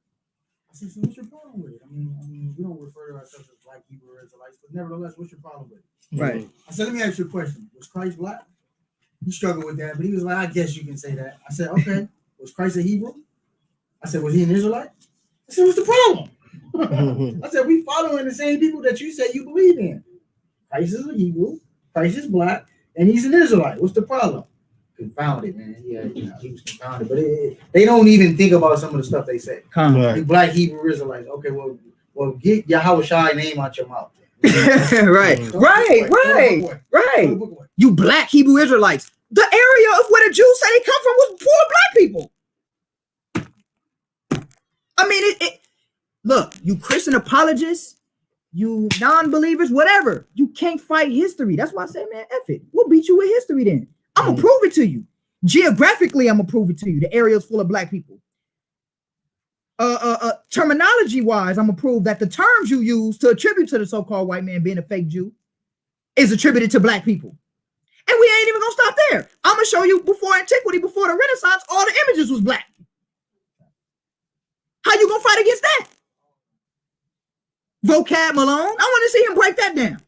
Speaker 5: I said, so what's your problem with it? I mean, we don't refer to ourselves as Black Hebrew Israelites, but nevertheless, what's your problem with it?
Speaker 1: Right.
Speaker 5: I said, let me ask you a question. Was Christ black? He struggled with that, but he was like, I guess you can say that. I said, okay. Was Christ a Hebrew? I said, was he an Israelite? I said, what's the problem? I said, we following the same people that you say you believe in. Christ is a Hebrew, Christ is black, and he's an Israelite. What's the problem? Confounded, man. Yeah, he was confounded. But they don't even think about some of the stuff they say. The Black Hebrew Israelites. Okay, well, get Yahweh Shai name out your mouth.
Speaker 1: right. You black Hebrew Israelites. The area of where the Jews say they come from was full of black people. I mean, look, you Christian apologists, you non-believers, whatever, you can't fight history. That's why I say, man, F it. We'll beat you with history then. I'm gonna prove it to you. Geographically, I'm gonna prove it to you. The area is full of black people. Terminology wise, I'm gonna prove that the terms you use to attribute to the so-called white man being a fake Jew is attributed to black people. And we ain't even gonna stop there. I'm gonna show you before antiquity, before the Renaissance, all the images was black. How you gonna fight against that? Vocab Malone, I want to see him break that down.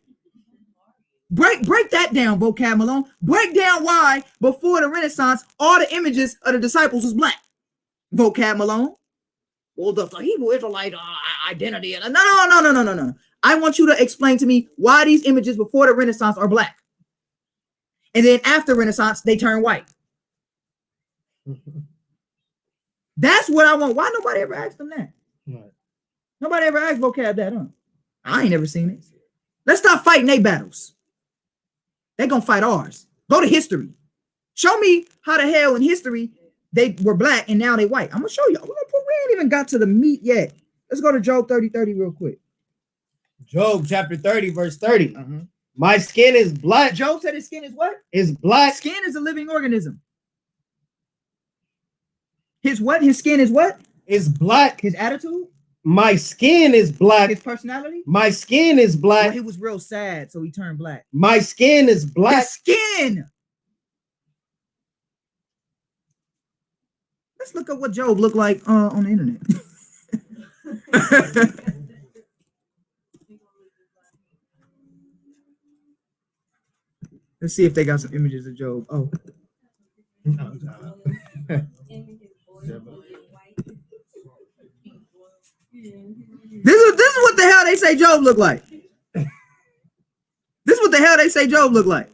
Speaker 1: Break that down, Vocab Malone. Break down why before the Renaissance, all the images of the disciples was black. Vocab Malone. Well, the Hebrew Israelite identity. No. I want you to explain to me why these images before the Renaissance are black. And then after Renaissance, they turn white. That's what I want. Why nobody ever asked them that? Right. Nobody ever asked Vocab that, huh? I ain't never seen it. Let's stop fighting their battles. They're going to fight ours. Go to history. Show me how the hell in history they were black and now they white. I'm going to show you. We ain't even got to the meat yet. Let's go to Job 30:30 real quick.
Speaker 2: Job chapter 30, verse 30. My skin is black.
Speaker 1: Job said his skin is what?
Speaker 2: Is black.
Speaker 1: Skin is a living organism. His what? His skin is what?
Speaker 2: Is black.
Speaker 1: His attitude?
Speaker 2: My skin is black.
Speaker 1: His personality?
Speaker 2: My skin is black.
Speaker 1: Well, he was real sad, so he turned black.
Speaker 2: My skin is black.
Speaker 1: His skin. Let's look at what Job looked like on the internet. Let's see if they got some images of Job. Oh. This is what the hell they say Job look like. This is what the hell they say Job look like.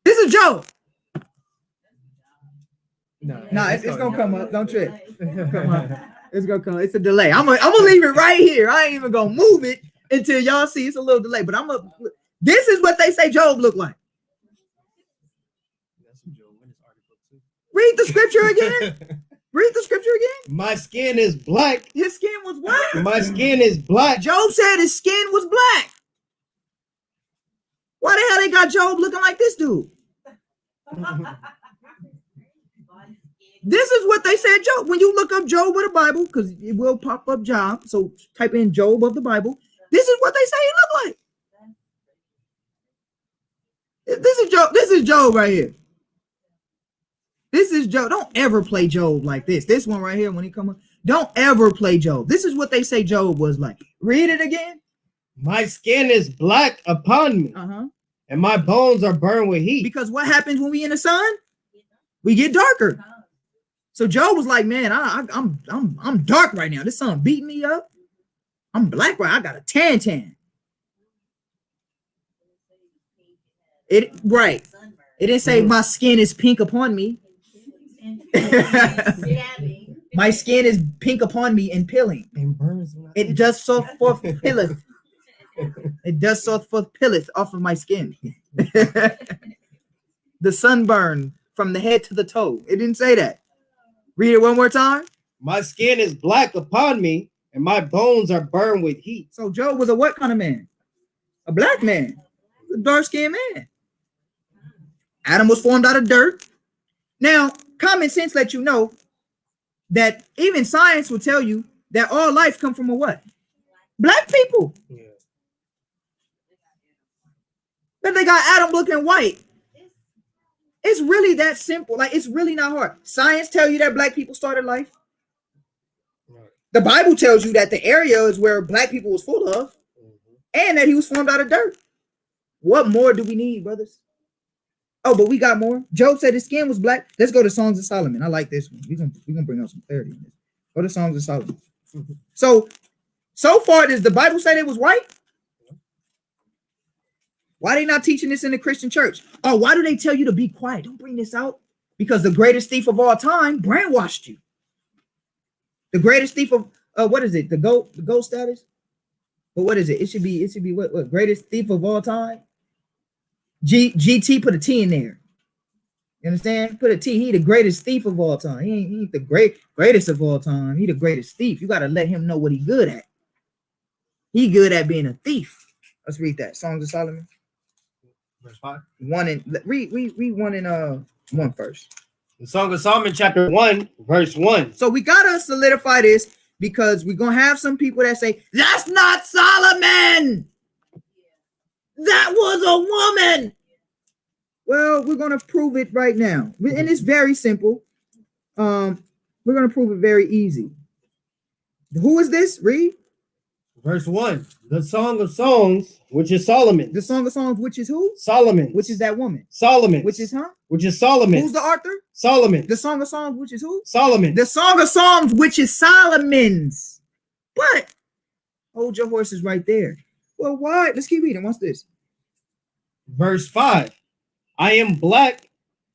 Speaker 1: This is Job. No, it's gonna come up. Don't trip. Come on. It's gonna come. It's a delay. I'm gonna leave it right here. I ain't even gonna move it until y'all see it's a little delay. But this is what they say Job look like. Read the scripture again. Read the scripture again.
Speaker 2: My skin is black.
Speaker 1: His skin was what?
Speaker 2: My skin is black.
Speaker 1: Job said his skin was black. Why the hell they got Job looking like this dude? This is what they said Job. When you look up Job of the Bible, because it will pop up Job, so type in Job of the Bible. This is what they say he look like. This is Job. This is Job right here. This is Job. Don't ever play Job like this. This one right here, when he come up, don't ever play Job. This is what they say Job was like. Read it again.
Speaker 2: My skin is black upon me, and my bones are burned with heat.
Speaker 1: Because what happens when we in the sun? We get darker. So Job was like, man, I'm dark right now. This sun beating me up. I'm black right. I got a tan. It right. It didn't say my skin is pink upon me. My skin is pink upon me and peeling.
Speaker 2: And burns.
Speaker 1: It does so forth pilleth. It does so forth pilleth off of my skin. The sunburn from the head to the toe. It didn't say that. Read it one more time.
Speaker 2: My skin is black upon me, and my bones are burned with heat.
Speaker 1: So Job was a what kind of man? A black man. A dark-skinned man. Adam was formed out of dirt. Now, common sense lets you know that even science will tell you that all life come from a what? Black people.
Speaker 2: Yeah.
Speaker 1: But they got Adam looking white. It's really that simple. Like, it's really not hard. Science tell you that black people started life.
Speaker 2: Right.
Speaker 1: The Bible tells you that the area is where black people was full of, and that he was formed out of dirt. What more do we need, brothers? Oh, but we got more. Job said his skin was black. Let's go to Songs of Solomon. I like this one. We're gonna bring out some clarity in this. Go to Songs of Solomon. So far, does the Bible say it was white? Why are they not teaching this in the Christian church? Oh, why do they tell you to be quiet? Don't bring this out. Because the greatest thief of all time brainwashed you. The greatest thief of what is it? The GOAT status? But what is it? It should be what greatest thief of all time? GT, put a T in there. You understand? Put a T. He the greatest thief of all time. He ain't the greatest of all time. He the greatest thief. You got to let him know what he good at. He good at being a thief. Let's read that. Songs of Solomon.
Speaker 2: Verse 5.
Speaker 1: Read 1 and 1 first.
Speaker 2: The Song of Solomon, chapter 1, verse 1.
Speaker 1: So we gotta solidify this because we're gonna have some people that say, that's not Solomon. That was a woman. Well, we're gonna prove it right now. And it's very simple. We're gonna prove it very easy. Who is this? Read.
Speaker 2: Verse 1. The Song of Songs, which is Solomon.
Speaker 1: The Song of Songs, which is who?
Speaker 2: Solomon.
Speaker 1: Which is that woman?
Speaker 2: Solomon.
Speaker 1: Which is
Speaker 2: Which is Solomon.
Speaker 1: Who's the author?
Speaker 2: Solomon.
Speaker 1: The Song of Songs, which is who?
Speaker 2: Solomon.
Speaker 1: The Song of Songs, which is Solomon's. But hold your horses right there. Well, why? Let's keep reading. What's this?
Speaker 2: Verse 5. I am black,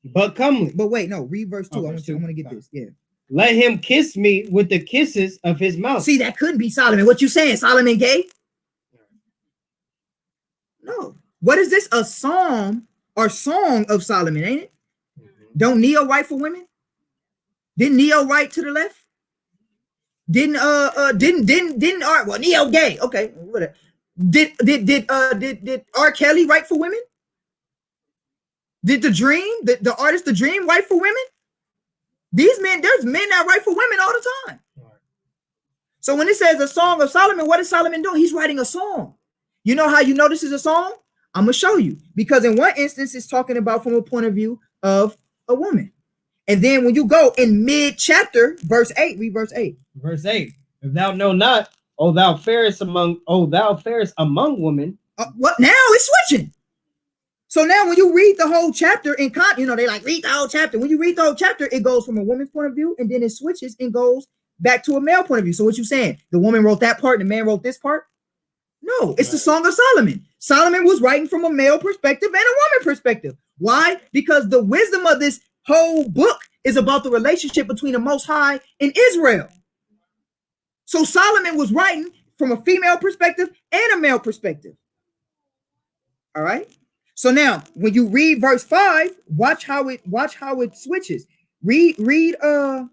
Speaker 2: but comely.
Speaker 1: But wait, no, read verse 2.
Speaker 2: Oh,
Speaker 1: I
Speaker 2: verse
Speaker 1: want
Speaker 2: 2.
Speaker 1: to get this. Yeah.
Speaker 2: Let him kiss me with the kisses of his mouth.
Speaker 1: See, that couldn't be Solomon. What you saying? Solomon gay? No. What is this? A psalm or song of Solomon, ain't it? Don't Neo write for women? Didn't Neo write to the left? Didn't well, Neo gay. Okay, whatever. Did R. Kelly write for women? Did the artist The Dream write for women? These men, there's men that write for women all the time. So when it says a song of Solomon, what is Solomon doing? He's writing a song. You know how you know this is a song? I'm gonna show you. Because in one instance, it's talking about from a point of view of a woman. And then when you go in mid-chapter, verse 8, read verse 8.
Speaker 2: Verse 8. If thou know not, O thou fairest among women.
Speaker 1: What now? It's switching. So now when you read the whole chapter in they like read the whole chapter. When you read the whole chapter, it goes from a woman's point of view, and then it switches and goes back to a male point of view. So what you saying? The woman wrote that part and the man wrote this part? No, it's the Song of Solomon. Solomon was writing from a male perspective and a woman perspective. Why? Because the wisdom of this whole book is about the relationship between the Most High and Israel. So Solomon was writing from a female perspective and a male perspective. All right. So now when you read verse 5, watch how it switches. Read 1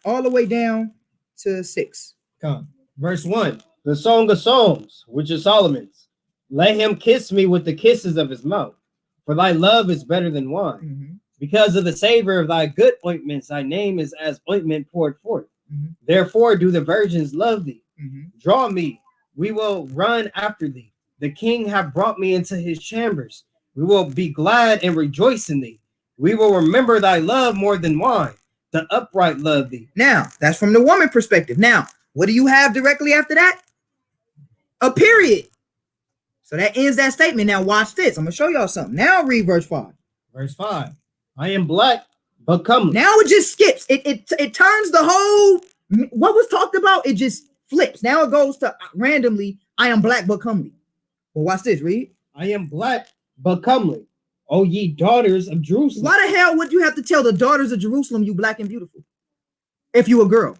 Speaker 1: all the way down to 6.
Speaker 2: Come. Verse 1. The Song of Songs, which is Solomon's. Let him kiss me with the kisses of his mouth, for thy love is better than wine.
Speaker 1: Mm-hmm.
Speaker 2: Because of the savor of thy good ointments, thy name is as ointment poured forth.
Speaker 1: Mm-hmm.
Speaker 2: Therefore do the virgins love thee.
Speaker 1: Mm-hmm.
Speaker 2: Draw me, we will run after thee. The king hath brought me into his chambers. We will be glad and rejoice in thee. We will remember thy love more than wine. The upright love thee.
Speaker 1: Now, that's from the woman perspective. Now, what do you have directly after that? A period. So that ends that statement. Now watch this. I'm going to show y'all something. Now read verse 5.
Speaker 2: Verse 5. I am black, but comely.
Speaker 1: Now it just skips. It turns the whole, what was talked about, it just flips. Now it goes to randomly, I am black, but comely. Well, watch this. Read.
Speaker 2: I am black, but comely. O ye daughters of Jerusalem.
Speaker 1: Why the hell would you have to tell the daughters of Jerusalem you black and beautiful? if you a girl?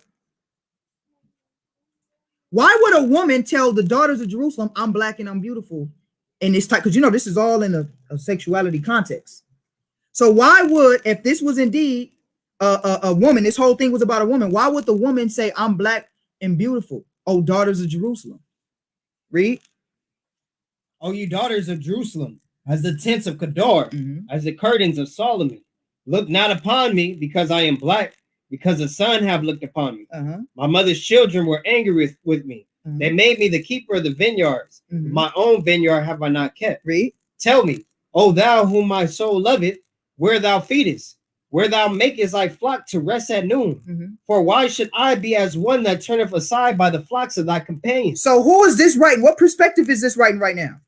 Speaker 1: Why would a woman tell the daughters of Jerusalem, I'm black and I'm beautiful in this type? Because you know, this is all in a sexuality context. So why would, if this was indeed a woman, this whole thing was about a woman, why would the woman say, I'm black and beautiful, oh daughters of Jerusalem? Read.
Speaker 2: O you daughters of Jerusalem, as the tents of Kedar, as the curtains of Solomon. Look not upon me because I am black, because the sun have looked upon me. My mother's children were angry with me. They made me the keeper of the vineyards. My own vineyard have I not kept.
Speaker 1: Read.
Speaker 2: Tell me, O thou whom my soul loveth, where thou feedest, where thou makest thy flock to rest at noon. For why should I be as one that turneth aside by the flocks of thy companions?
Speaker 1: So who is this writing? What perspective is this writing right now?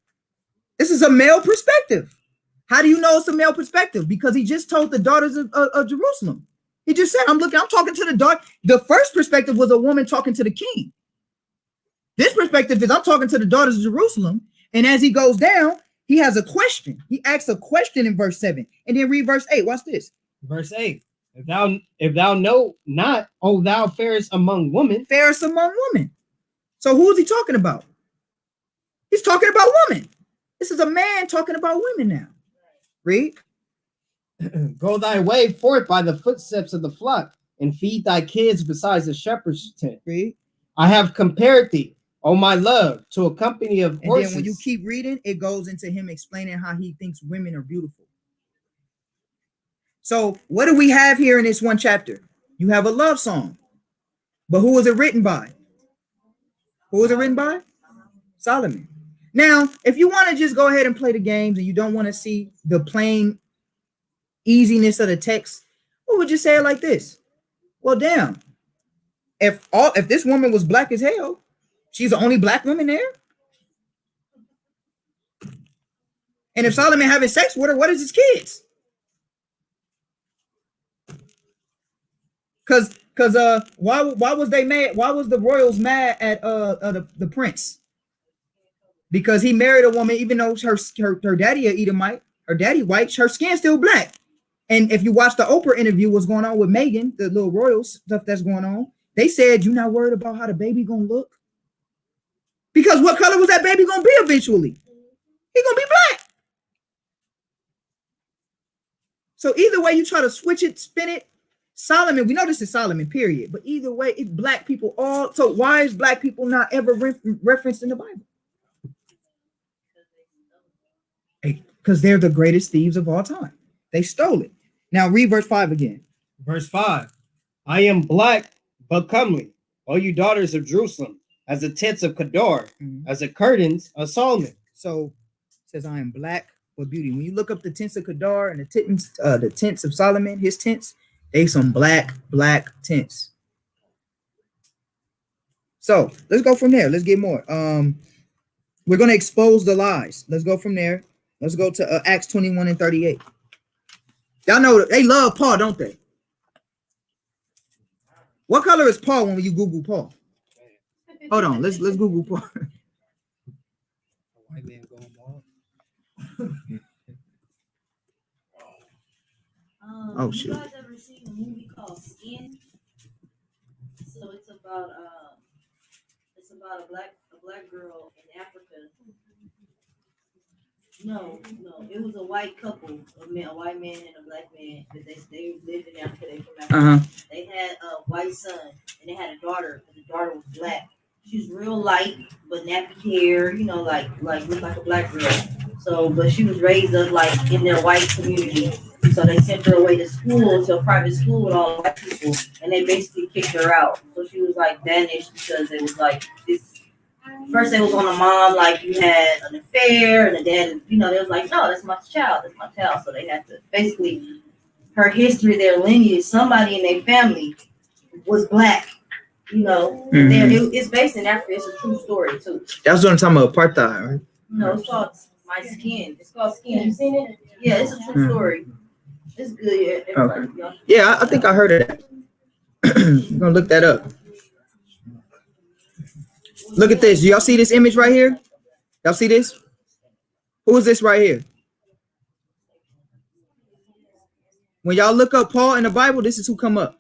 Speaker 1: This is a male perspective. How do you know it's a male perspective? Because he just told the daughters of Jerusalem. He just said, I'm talking to the daughter. The first perspective was a woman talking to the king. This perspective is I'm talking to the daughters of Jerusalem. And as he goes down, he has a question. He asks a question in verse 7. And then read verse 8. Watch this.
Speaker 2: Verse 8. If thou know not, O thou fairest among women.
Speaker 1: Fairest among women. So who is he talking about? He's talking about women. This is a man talking about women now. Read.
Speaker 2: Go thy way forth by the footsteps of the flock, and feed thy kids besides the shepherd's tent.
Speaker 1: Read.
Speaker 2: I have compared thee, O my love, to a company of horses.
Speaker 1: And then when you keep reading, it goes into him explaining how he thinks women are beautiful. So what do we have here in this one chapter? You have a love song. But who was it written by? Who was it written by? Solomon. Now, if you want to just go ahead and play the games and you don't want to see the plain easiness of the text, we would just say it like this. Well, damn. If this woman was black as hell, she's the only black woman there. And if Solomon having sex with her, what is his kids? Cause why was they mad? Why was the royals mad at the prince? Because he married a woman, even though her daddy a Edomite, her daddy white, her skin still black. And if you watch the Oprah interview, what's going on with Megan, the little royal stuff that's going on, they said, you're not worried about how the baby gonna look? Because what color was that baby gonna be eventually? He's gonna be black. So either way you try to switch it, spin it, Solomon, we know this is Solomon, period. But either way, it's black people all. So why is black people not ever referenced in the Bible? Because they're the greatest thieves of all time. They stole it. Now read verse 5 again.
Speaker 2: Verse 5. I am black but comely, O you daughters of Jerusalem, as the tents of Kedar, as the curtains of Solomon.
Speaker 1: So it says, I am black but beauty. When you look up the tents of Kedar and the tents of Solomon, his tents, they some black tents. So let's go from there. Let's get more. We're going to expose the lies. Let's go from there. Let's go to Acts 21 and 38. Y'all know they love Paul, don't they? What color is Paul when you Google Paul? Hold on, let's Google Paul.
Speaker 2: White man going bald.
Speaker 1: Oh, shit.
Speaker 3: You guys ever seen a movie called Skin? So it's about a black girl in Africa. No, it was a white couple, a white man and a black man. They lived in Africa. They from Africa. They had a white son and they had a daughter. And the daughter was black. She was real light, but nappy hair. You know, like looked like a black girl. So, but she was raised up like in their white community. So they sent her away to school, to a private school with all white people, and they basically kicked her out. So she was like banished because it was like this. First, it was on the mom, like you had an affair, and the dad, they was like, no, that's my child. So they had to basically, her history, their lineage, somebody in their family was black, It's based in Africa. It's a true story, too.
Speaker 1: That's what I'm talking about, apartheid, right?
Speaker 3: No, it's called My Skin. It's called Skin. You seen it? Yeah, it's a true story. It's good. Yeah,
Speaker 1: okay. Yeah, I think I heard of that. I'm going to look that up. Look at this. Do y'all see this image right here? Y'all see this? Who is this right here? When y'all look up Paul in the Bible, this is who come up.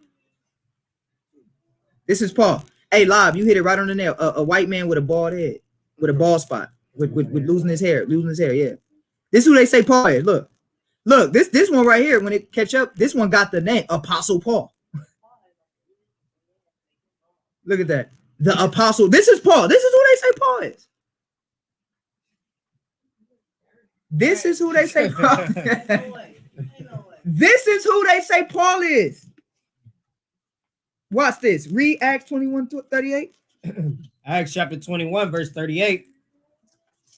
Speaker 1: This is Paul. Hey, Lob, you hit it right on the nail. A white man with a bald head, with a bald spot, with losing his hair, Yeah. This is who they say Paul is. Look, this one right here. When it catch up, this one got the name Apostle Paul. Look at that. The apostle. This is Paul. This is who they say Paul is. This is who they say Paul. This is who they say Paul is. Watch this. Read Acts 21:38.
Speaker 2: Acts chapter 21, verse 38.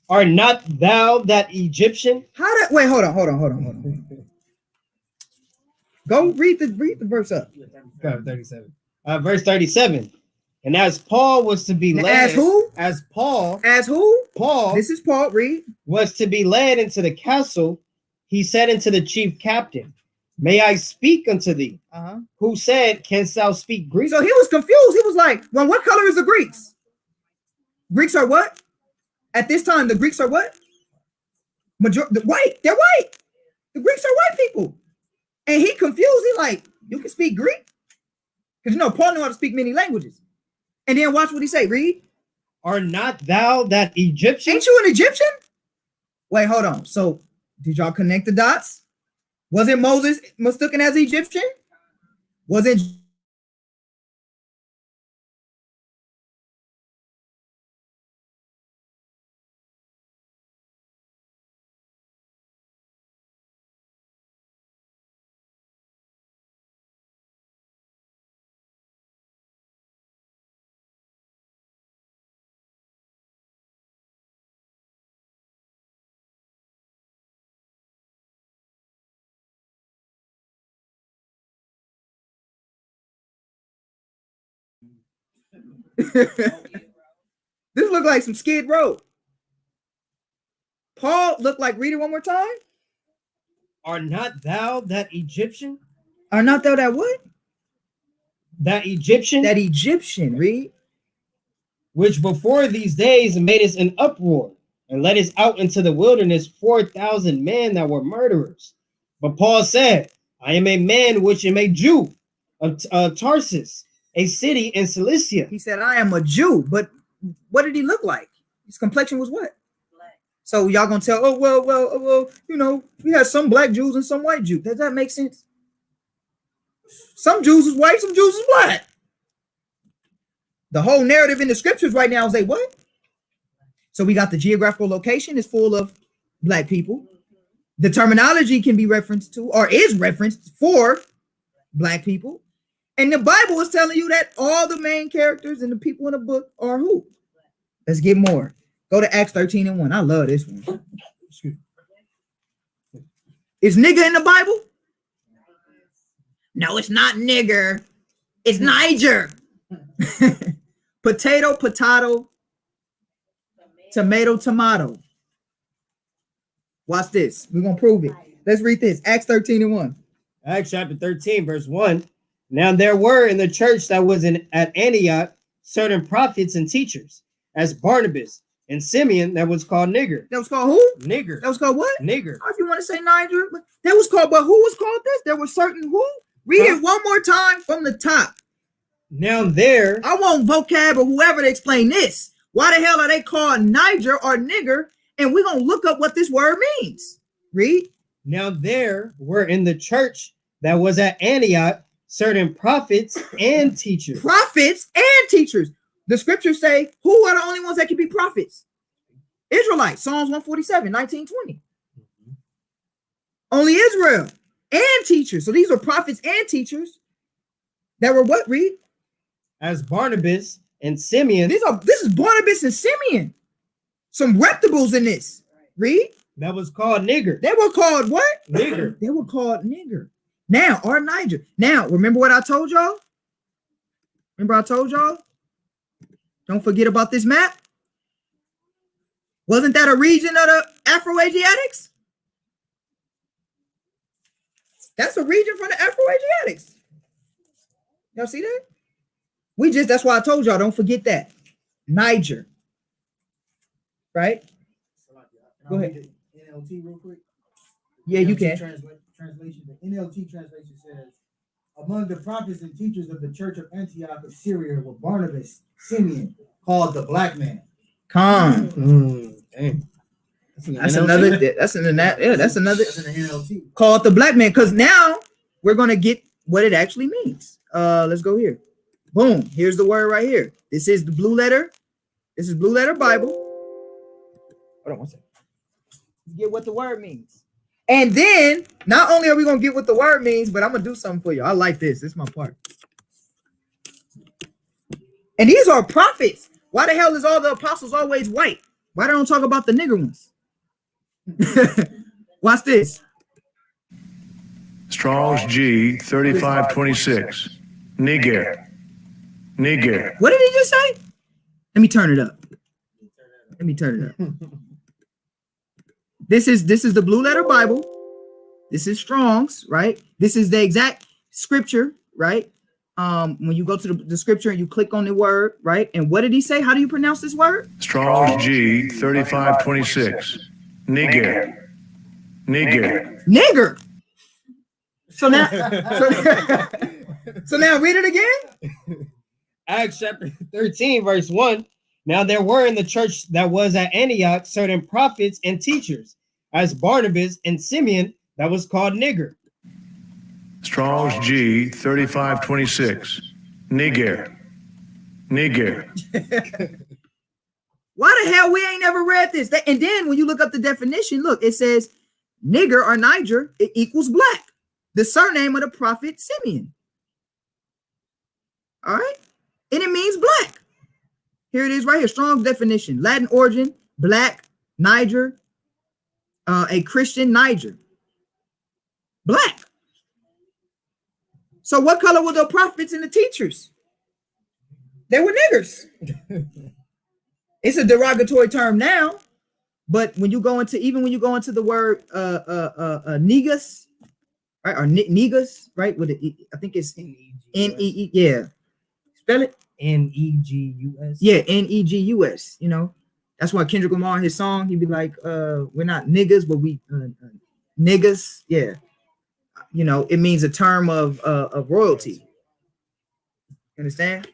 Speaker 2: Are not thou that Egyptian?
Speaker 1: Wait, hold on. Go read the verse up.
Speaker 2: Go, 37. Verse 37. And as Paul was to be led.
Speaker 1: As who?
Speaker 2: As Paul.
Speaker 1: As who?
Speaker 2: Paul.
Speaker 1: This is Paul. Read.
Speaker 2: Was to be led into the castle. He said unto the chief captain, may I speak unto thee? Who said, canst thou speak Greek?
Speaker 1: So he was confused. He was like, well, what color is the Greeks? Greeks are what? At this time, the Greeks are what? White. They're white. The Greeks are white people. And he confused. He like, you can speak Greek? Because Paul knew how to speak many languages. And then watch what he say. Read.
Speaker 2: Are not thou that Egyptian?
Speaker 1: Ain't you an Egyptian? Wait, hold on. So did y'all connect the dots? Wasn't Moses mistaken as Egyptian? Wasn't this look like some Skid Row. Paul looked like, read it one more time.
Speaker 2: Are not thou that Egyptian?
Speaker 1: Are not thou that what?
Speaker 2: That Egyptian?
Speaker 1: That Egyptian, read.
Speaker 2: Which before these days made us an uproar and led us out into the wilderness 4,000 men that were murderers. But Paul said, I am a man which am a Jew of Tarsus, a city in Cilicia.
Speaker 1: He said, I am a Jew, but what did he look like? His complexion was what?
Speaker 3: Black.
Speaker 1: So y'all gonna tell, oh, well, we had some black Jews and some white Jews. Does that make sense? Some Jews is white, some Jews is black. The whole narrative in the scriptures right now is they what? So we got the geographical location is full of black people. The terminology can be referenced to or is referenced for black people. And the Bible is telling you that all the main characters and the people in the book are who? Let's get more. Go to Acts 13:1. I love this one. Is nigger in the Bible? No, it's not nigger. It's Niger. Potato, tomato. Watch this. We're going to prove it. Let's read this. Acts 13:1.
Speaker 2: Acts chapter 13, verse 1. Now there were in the church that was at Antioch certain prophets and teachers, as Barnabas and Simeon, that was called Nigger.
Speaker 1: That was called who?
Speaker 2: Nigger.
Speaker 1: That was called what?
Speaker 2: Nigger.
Speaker 1: If you want to say Niger, that was called, but who was called this? There was certain who? Read it one more time from the top.
Speaker 2: Now there.
Speaker 1: I want vocab or whoever to explain this. Why the hell are they called Niger or nigger? And we're going to look up what this word means. Read.
Speaker 2: Now there were in the church that was at Antioch certain prophets and teachers.
Speaker 1: Prophets and teachers. The scriptures say, who are the only ones that can be prophets? Israelites. Psalms 147, 19-20. Only Israel and teachers. So these are prophets and teachers that were what? Read.
Speaker 2: As Barnabas and Simeon.
Speaker 1: This is Barnabas and Simeon. Some reputables in this. Read.
Speaker 2: That was called nigger.
Speaker 1: They were called what?
Speaker 2: Nigger.
Speaker 1: They were called nigger. Now, or Niger. Now, remember what I told y'all? Don't forget about this map. Wasn't that a region of the Afro-Asiatics? That's a region from the Afro-Asiatics. Y'all see that? That's why I told y'all, don't forget that. Niger. Right? Go ahead.
Speaker 5: NLT real quick.
Speaker 1: Yeah, you can.
Speaker 5: Translation. The NLT translation says, Among the prophets and teachers of the church of Antioch of Syria were Barnabas, Simeon, called the Black Man.
Speaker 1: Con.
Speaker 2: Dang.
Speaker 1: That's another. That's in the yeah. That's another.
Speaker 5: That's in the NLT.
Speaker 1: Called the Black Man, because now we're gonna get what it actually means. Let's go here. Boom. Here's the word right here. This is the blue letter. This is Blue Letter Bible. Hold on one second. Let's get what the word means. And then not only are we gonna get what the word means, but I'm gonna do something for you. I like this. This is my part. And these are prophets. Why the hell is all the apostles always white? Why they don't talk about the nigger ones? Watch this.
Speaker 6: Strong's G 3526. Niger. Niger.
Speaker 1: What did he just say? Let me turn it up. Let me turn it up. This is the Blue Letter Bible. This is Strong's, right? This is the exact scripture, right? When you go to the scripture and you click on the word, right? And what did he say? How do you pronounce this word?
Speaker 6: Strong's G 3526. Niger. Niger.
Speaker 1: Nigger. So now, so now read it again.
Speaker 2: Acts chapter 13, verse 1. Now there were in the church that was at Antioch certain prophets and teachers, as Barnabas and Simeon, that was called Niger.
Speaker 6: Strong's G 3526. Niger. Niger.
Speaker 1: Why the hell we ain't never read this? And then when you look up the definition, look, it says nigger or Niger, it equals black. The surname of the prophet Simeon. All right. And it means black. Here it is right here. Strong's definition. Latin origin, black, Niger, a Christian Niger. Black. So what color were the prophets and the teachers? They were niggers. It's a derogatory term now, but when you go into the word negus, right, or negus, right, with the I think it's N-E-E, yeah. Spell it.
Speaker 2: N-E-G-U-S.
Speaker 1: Yeah, N-E-G-U-S. You know, that's why Kendrick Lamar in his song, he'd be like, we're not niggas, but we niggas. Yeah. You know, it means a term of royalty. Understand?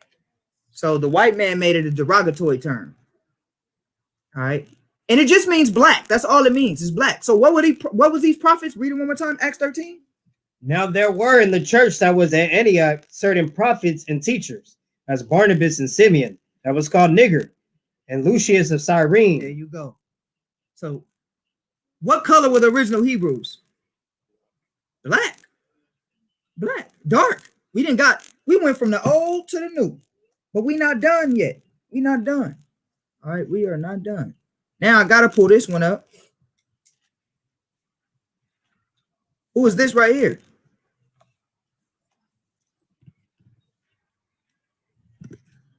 Speaker 1: So the white man made it a derogatory term. All right. And it just means black. That's all it means. It's black. So what was these prophets? Read it one more time. Acts 13.
Speaker 2: Now there were in the church that was at Antioch certain prophets and teachers, as Barnabas and Simeon, that was called Niger, and Lucius of Cyrene.
Speaker 1: There you go. So what color were the original Hebrews? Black. Black. Dark. We went from the old to the new, but we not done yet. We not done. All right, we are not done. Now I gotta pull this one up. Who is this right here?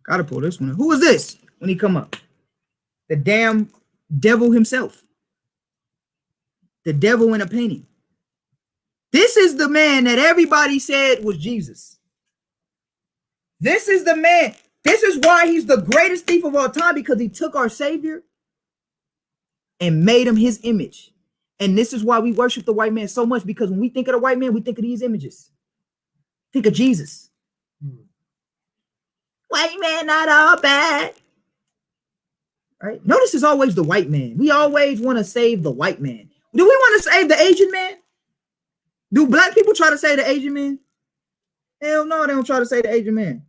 Speaker 1: Gotta pull this one up. Who is this when he come up? The damn devil himself. The devil in a painting. This is the man that everybody said was Jesus. This is the man. This is why he's the greatest thief of all time, because he took our Savior and made him his image. And this is why we worship the white man so much, because when we think of the white man, we think of these images. Think of Jesus. White man, not all bad. Right? Notice it's always the white man. We always want to save the white man. Do we want to save the Asian man? Do black people try to save the Asian man? Hell no, they don't try to save the Asian man.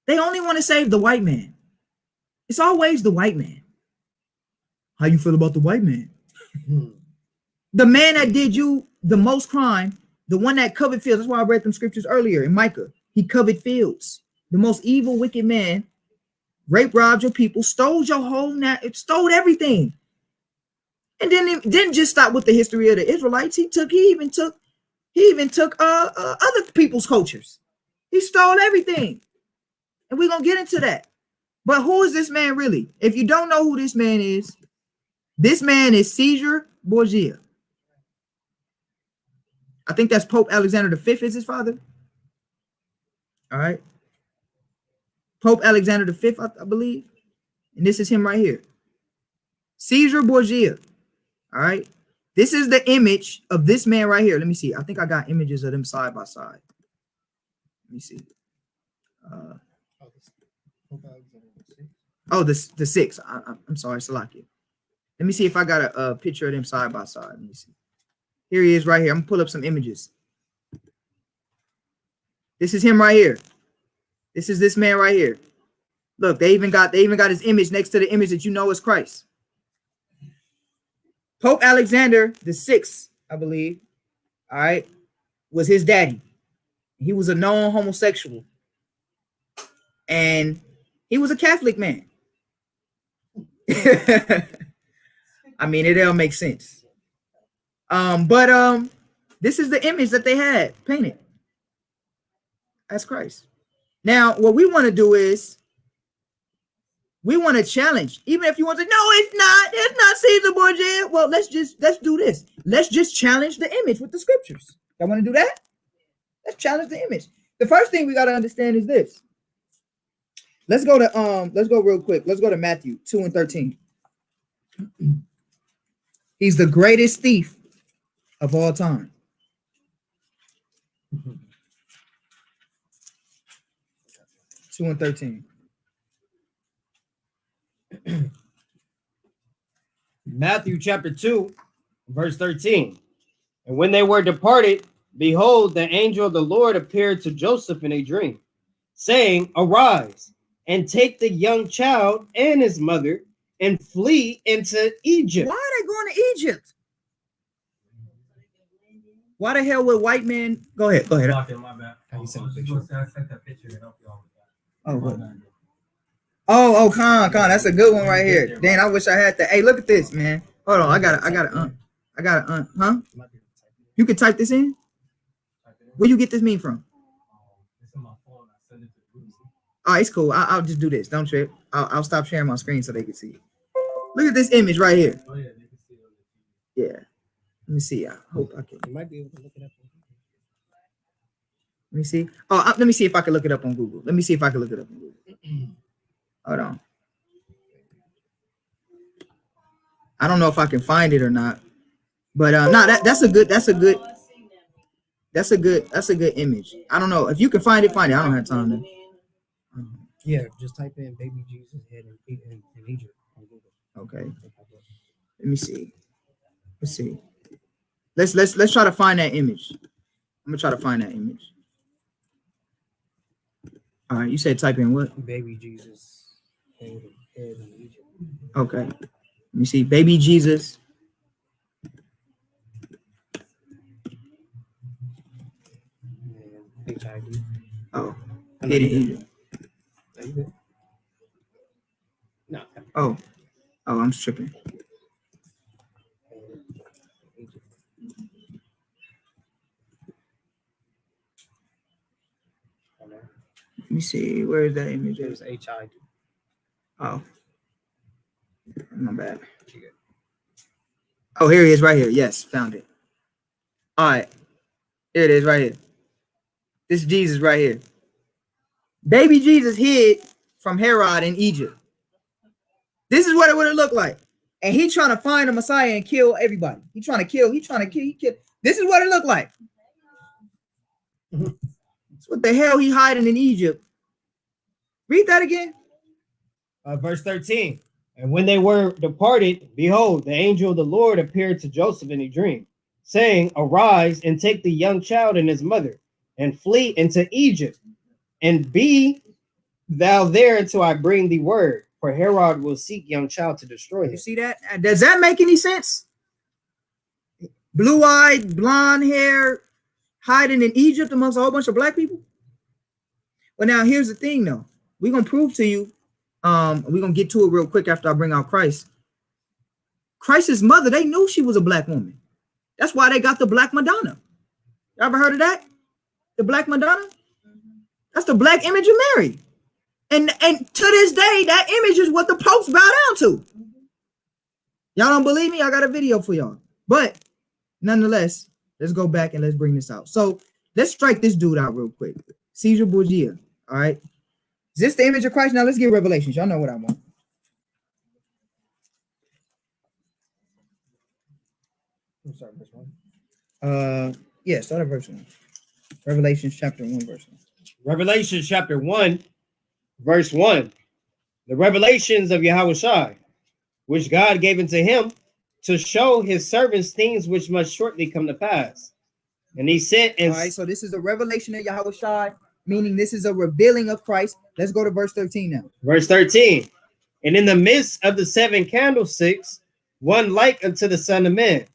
Speaker 1: They only want to save the white man. It's always the white man. How you feel about the white man? The man that did you the most crime, the one that covered fields. That's why I read them scriptures earlier in Micah. He covered fields. The most evil, wicked man, raped, robbed your people, stole your whole stole everything. And then didn't just stop with the history of the Israelites. He even took other people's cultures. He stole everything. And we're gonna get into that. But who is this man really? If you don't know who this man is Caesar Borgia. I think that's Pope Alexander V is his father. All right. Pope Alexander V, I believe. And this is him right here. Caesar Borgia. All right. This is the image of this man right here. Let me see. I think I got images of them side by side. Let me see. Oh, the 6. I'm sorry, Salakia. Let me see if I got a picture of them side by side. Let me see. Here he is right here. I'm gonna pull up some images. This is him right here. This is this man right here. Look, they even got his image next to the image that you know is Christ. Pope Alexander the Sixth, I believe, all right, was his daddy. He was a known homosexual, and he was a Catholic man. I mean, it all makes sense. But this is the image that they had painted as Christ. Now, what we want to do is we want to challenge, even if you want to say, no, it's not Caesar Borgia. Well, let's do this. Let's just challenge the image with the scriptures. Y'all want to do that? Let's challenge the image. The first thing we got to understand is this. Let's go real quick. Let's go to Matthew 2:13. He's the greatest thief of all time. Mm-hmm. 2:13.
Speaker 2: Matthew chapter 2, verse 13. And when they were departed, behold, the angel of the Lord appeared to Joseph in a dream, saying, Arise, and take the young child and his mother, and flee into Egypt.
Speaker 1: Why are they going to Egypt? Why the hell would white men? Go ahead.
Speaker 7: My bad.
Speaker 2: How you send a
Speaker 7: I
Speaker 2: picture?
Speaker 7: was just gonna send that picture to help you out with that.
Speaker 1: Oh, what? Oh, Con, that's a good one right here. Dan, I wish I had that. Hey, look at this, man. Hold on, I got it. Huh? You can type this in. Where you get this meme from?
Speaker 7: It's on my phone. I send it to the group.
Speaker 1: Oh, it's cool. I'll just do this. Don't trip. I'll stop sharing my screen so they can see it. Look at this image right here.
Speaker 7: Oh yeah, they can see it on
Speaker 1: Yeah.
Speaker 7: the TV.
Speaker 1: Let me see. I hope I can.
Speaker 2: You might be able to look it up.
Speaker 1: Let me see. Oh, let me see if I can look it up on Google. Hold on. I don't know if I can find it or not, but no, that's a good image. I don't know if you can find it. I don't have time to.
Speaker 2: Yeah, just type in baby Jesus head in Egypt on Google.
Speaker 1: Okay. Let me see. Let's see. Let's try to find that image. I'm gonna try to find that image. All right, you said type in what?
Speaker 2: Baby Jesus head in Egypt.
Speaker 1: Okay. Let me see. Baby Jesus.
Speaker 2: And HID.
Speaker 1: Oh. Hid in Egypt.
Speaker 2: No.
Speaker 1: Oh, I'm tripping. Let me see. Where is that image?
Speaker 2: It was HID.
Speaker 1: Oh, my bad. Oh, here he is right here. Yes, found it. All right. Here it is right here. This is Jesus right here. Baby Jesus hid from Herod in Egypt. This is what it would have looked like. And he trying to find a Messiah and kill everybody. He trying to kill. This is what it looked like. What the hell he hiding in Egypt? Read that again.
Speaker 2: Verse 13. And when they were departed, behold, the angel of the Lord appeared to Joseph in a dream, saying, Arise and take the young child and his mother, and flee into Egypt, and be thou there until I bring thee word, for Herod will seek young child to destroy him.
Speaker 1: You see that? Does that make any sense? Blue-eyed, blonde hair, hiding in Egypt amongst a whole bunch of black people? Well, now here's the thing, though. We're gonna prove to you. We're gonna get to it real quick after I bring out Christ. Christ's mother, they knew she was a black woman. That's why they got the Black Madonna. You ever heard of that? The Black Madonna? That's the black image of Mary. And to this day, that image is what the popes bow down to. Y'all don't believe me? I got a video for y'all. But nonetheless, let's go back and let's bring this out. So let's strike this dude out real quick. Caesar Borgia. All right. Is this the image of Christ? Now let's get Revelations. Y'all know what I want.
Speaker 2: I'm sorry, verse 1.
Speaker 1: Yeah, start at verse 1. Revelations chapter 1, verse 1.
Speaker 2: Revelation chapter 1, verse 1. The revelations of Yahushua, which God gave unto him to show his servants things which must shortly come to pass. And he sent and
Speaker 1: All right, so this is a revelation of Yahweh Shai, meaning this is a revealing of Christ. Let's go to verse 13 now.
Speaker 2: verse 13. And in the midst of the 7 candlesticks, one like unto the Son of Man,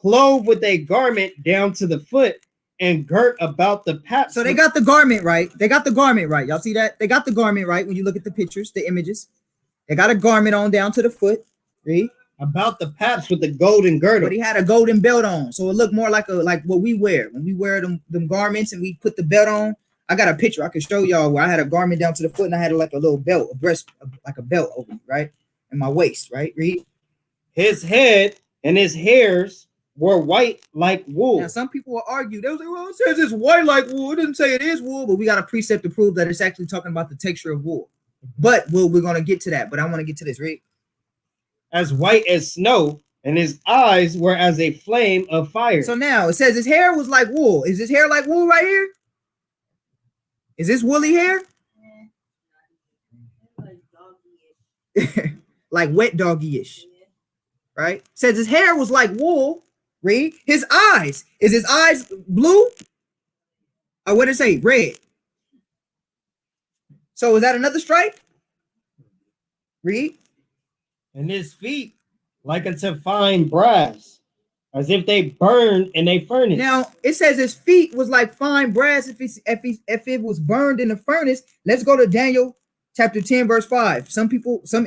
Speaker 2: clothed with a garment down to the foot, and girt about the paps.
Speaker 1: So they got the garment right. They got the garment right. Y'all see that? They got the garment right when you look at the pictures, the images. They got a garment on down to the foot. Read.
Speaker 2: About the paps with the golden girdle.
Speaker 1: But he had a golden belt on. So it looked more like what we wear. When we wear them garments and we put the belt on. I got a picture I can show y'all where I had a garment down to the foot and I had like a little belt, a breast, like a belt over me, right? And my waist, right? Read.
Speaker 2: His head and his hairs were white like wool.
Speaker 1: Now, some people will argue, they'll say, well, it says it's white like wool. It doesn't say it is wool, but we got a precept to prove that it's actually talking about the texture of wool. But we're going to get to that. But I want to get to this, read.
Speaker 2: As white as snow, and his eyes were as a flame of fire.
Speaker 1: So now it says his hair was like wool. Is his hair like wool right here? Is this woolly hair? Like wet doggy-ish, right? Says his hair was like wool. Read. His eyes. Is his eyes blue? Or what did it say? Red. So is that another stripe? Read.
Speaker 2: And his feet like unto fine brass, as if they burned in a furnace.
Speaker 1: Now it says his feet was like fine brass if it was burned in a furnace. Let's go to Daniel chapter 10, verse 5. Some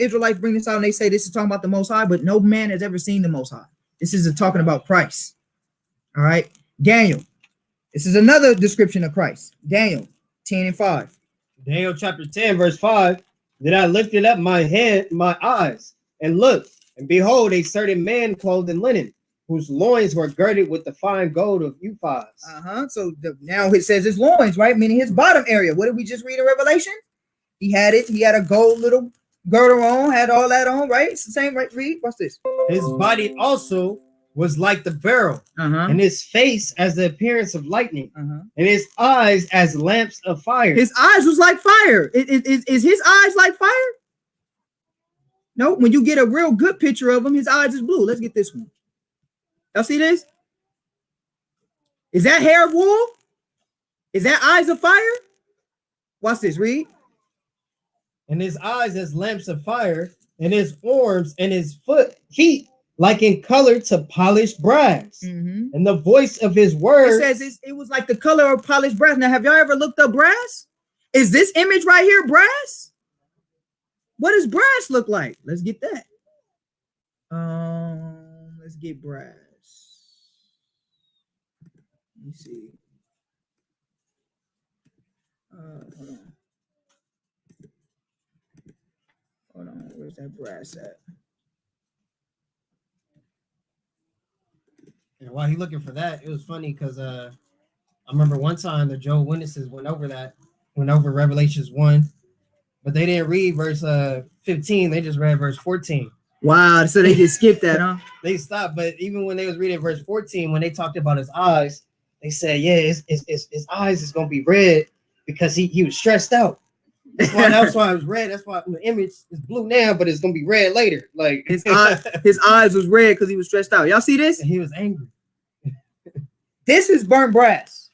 Speaker 1: Israelites bring this out and they say this is talking about the Most High, but no man has ever seen the Most High. This is talking about Christ. All right. Daniel. This is another description of Christ. Daniel 10 and 5.
Speaker 2: Daniel chapter 10, verse 5. Then I lifted up my head, my eyes, and looked, and behold, a certain man clothed in linen, whose loins were girded with the fine gold of Uphaz.
Speaker 1: So now it says his loins, right? Meaning his bottom area. What did we just read in Revelation? He had it. He had a gold little girdle on, had all that on, right? It's the same, right? Read. What's this?
Speaker 2: His body also was like the beryl, and his face as the appearance of lightning, and his eyes as lamps of fire.
Speaker 1: His eyes was like fire. Is his eyes like fire? No, when you get a real good picture of him, his eyes is blue. Let's get this one. Y'all see this? Is that hair of wool? Is that eyes of fire? Watch this, read.
Speaker 2: And his eyes as lamps of fire, and his arms and his feet like in color to polished brass. And the voice of his words.
Speaker 1: It says it was like the color of polished brass. Now, have y'all ever looked up brass? Is this image right here brass? What does brass look like? Let's get that. Let's get brass. Let me see. Hold on. Where's that brass at?
Speaker 2: And while he looking for that, it was funny because I remember one time the Jehovah's Witnesses went over Revelations 1, but they didn't read verse 15. They just read verse 14.
Speaker 1: Wow, so they just skipped that, huh?
Speaker 2: They stopped, but even when they was reading verse 14, when they talked about his eyes, they said, yeah, his eyes is gonna be red because he was stressed out. That's why it was red. That's why the image is blue now, but it's gonna be red later. Like
Speaker 1: his eyes was red because he was stressed out. Y'all see this?
Speaker 2: And he was angry.
Speaker 1: This is burnt brass.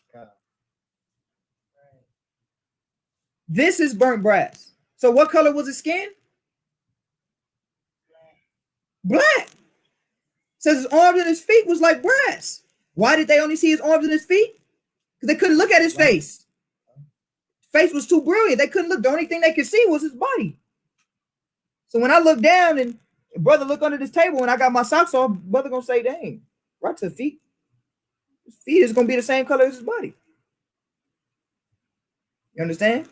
Speaker 1: This is burnt brass. So what color was his skin? Black. Says his arms and his feet was like brass. Why did they only see his arms and his feet? Because they couldn't look at his face. His face was too brilliant. They couldn't look. The only thing they could see was his body. So when I look down and brother look under this table and I got my socks off, brother gonna say, dang, right to the feet. His feet is gonna be the same color as his body. You understand?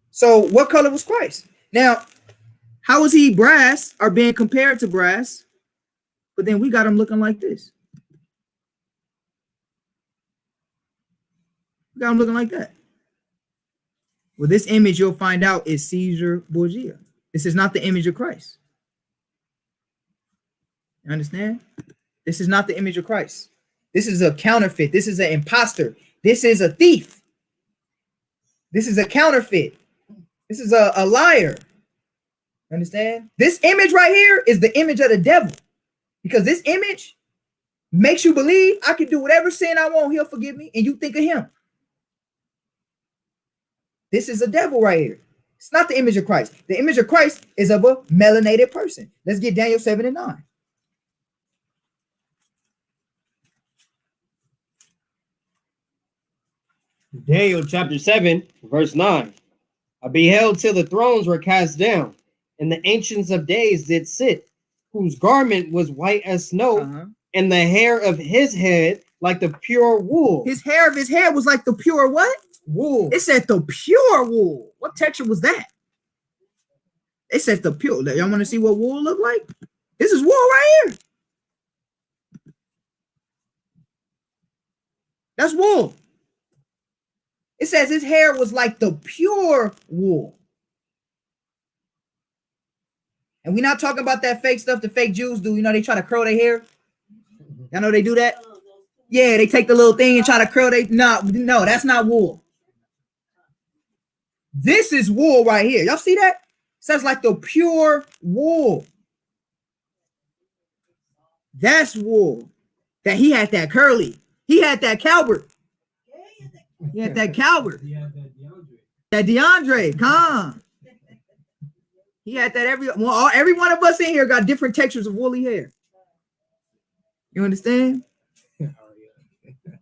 Speaker 1: So what color was Christ? Now, how is he brass or being compared to brass? But then we got him looking like this. We got him looking like that. Well, this image you'll find out is Caesar Borgia. This is not the image of Christ. You understand? This is not the image of Christ. This is a counterfeit. This is an imposter. This is a thief. This is a counterfeit. This is a liar. Understand? This image right here is the image of the devil, because this image makes you believe I can do whatever sin I want, he'll forgive me, and you think of him. This is a devil right here. It's not the image of Christ. The image of Christ is of a melanated person. Let's get Daniel 7 and 9.
Speaker 2: Daniel chapter 7, verse 9. I beheld till the thrones were cast down, and the ancients of days did sit, whose garment was white as snow, and the hair of his head like the pure wool.
Speaker 1: His hair of his head was like the pure what?
Speaker 2: Wool.
Speaker 1: It said the pure wool. What texture was that? It said the pure. Y'all want to see what wool look like? This is wool right here. That's wool. It says his hair was like the pure wool. And we're not talking about that fake stuff the fake Jews do. You know, they try to curl their hair. Y'all know they do that? Yeah, they take the little thing and try to curl their... No, that's not wool. This is wool right here. Y'all see that? It says like the pure wool. That's wool. That he had that curly. He had that Calvert. He had that Calvert.
Speaker 7: Yeah, that DeAndre.
Speaker 1: That DeAndre, come. He had that every one of us in here got different textures of woolly hair. You understand?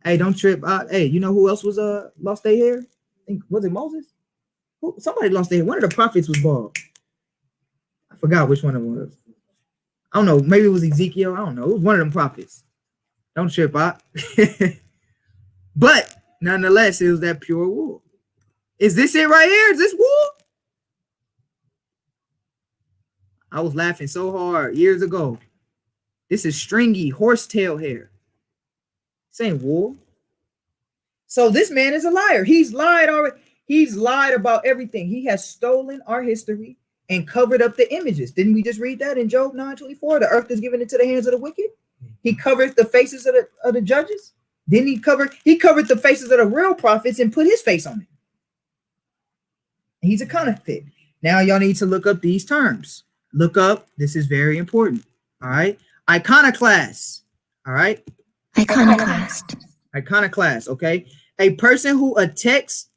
Speaker 1: Hey, don't trip. Hey, you know who else was lost their hair? Was it Moses? Somebody lost their hair. One of the prophets was bald. I forgot which one it was. I don't know. Maybe it was Ezekiel. I don't know. It was one of them prophets. Don't trip out. But nonetheless, it was that pure wool. Is this it right here? Is this wool? I was laughing so hard years ago. This is stringy horsetail hair. This ain't wool. So this man is a liar. He's lied already. He's lied about everything. He has stolen our history and covered up the images. Didn't we just read that in Job 9:24? The earth is given into the hands of the wicked. He covered the faces of the judges. Then he covered the faces of the real prophets and put his face on it. He's a counterfeit. Now y'all need to look up these terms. Look up. This is very important. All right. Iconoclast. All right.
Speaker 4: Iconoclast.
Speaker 1: Iconoclast. Okay. A person who attacks,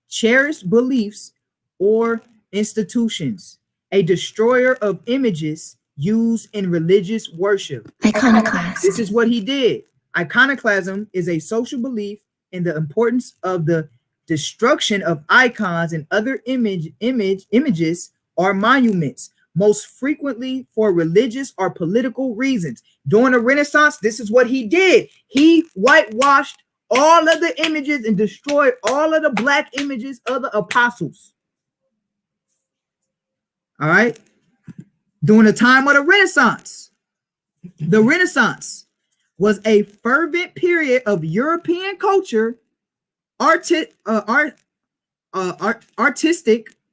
Speaker 1: cherished beliefs or institutions. A destroyer of images used in religious worship.
Speaker 4: Iconoclast.
Speaker 1: This is what he did. Iconoclasm is a social belief in the importance of the destruction of icons and other images or monuments, most frequently for religious or political reasons. During the Renaissance, this is what he did. He whitewashed all of the images and destroyed all of the black images of the apostles. All right. During the time of the Renaissance was a fervent period of European culture, artistic,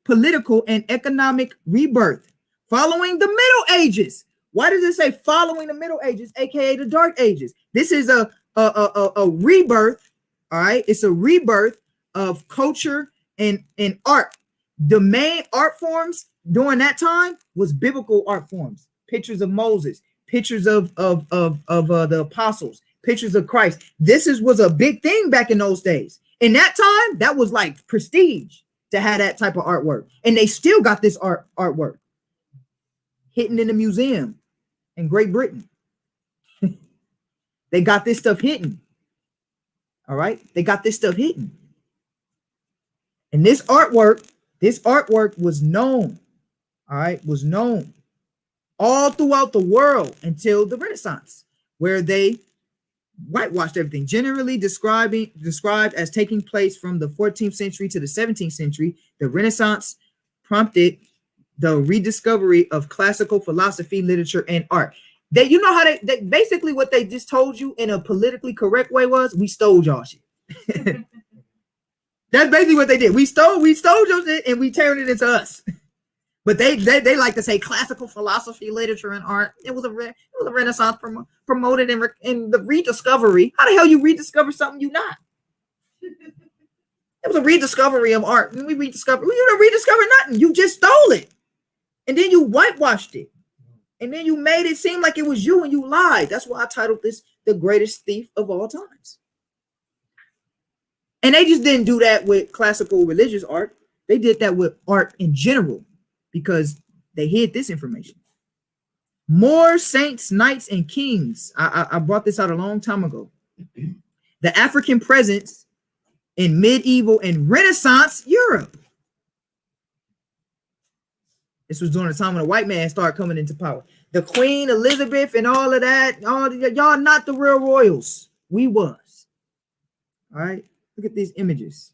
Speaker 1: political, and economic rebirth following the Middle Ages. Why does it say following the Middle Ages, aka the Dark Ages? This is a rebirth. All right, it's a rebirth of culture and art. The main art forms during that time was biblical art forms, pictures of Moses, pictures of the apostles, pictures of Christ. This was a big thing back in those days. In that time, that was like prestige to have that type of artwork. And they still got this artwork hidden in the museum in Great Britain. They got this stuff hidden. All right. They got this stuff hidden. And this artwork was known. All right. Was known all throughout the world until the Renaissance, where they whitewashed everything, generally described as taking place from the 14th century to the 17th century. The Renaissance prompted the rediscovery of classical philosophy, literature, and art. They, you know how they basically what they just told you in a politically correct way was, we stole y'all shit. That's basically what they did. We stole your shit and we turned it into us. But they like to say classical philosophy, literature, and art. It was a Renaissance promoted in the rediscovery. How the hell you rediscover something you not? It was a rediscovery of art. We rediscovered. You didn't rediscover nothing. You just stole it, and then you whitewashed it, and then you made it seem like it was you, and you lied. That's why I titled this "The Greatest Thief of All Times." And they just didn't do that with classical religious art. They did that with art in general because they hid this information. More saints, knights, and kings. I brought this out a long time ago. The African presence in medieval and Renaissance Europe. This was during the time when the white man started coming into power. The Queen Elizabeth and all of that. Y'all not the real royals. We was. All right. Look at these images.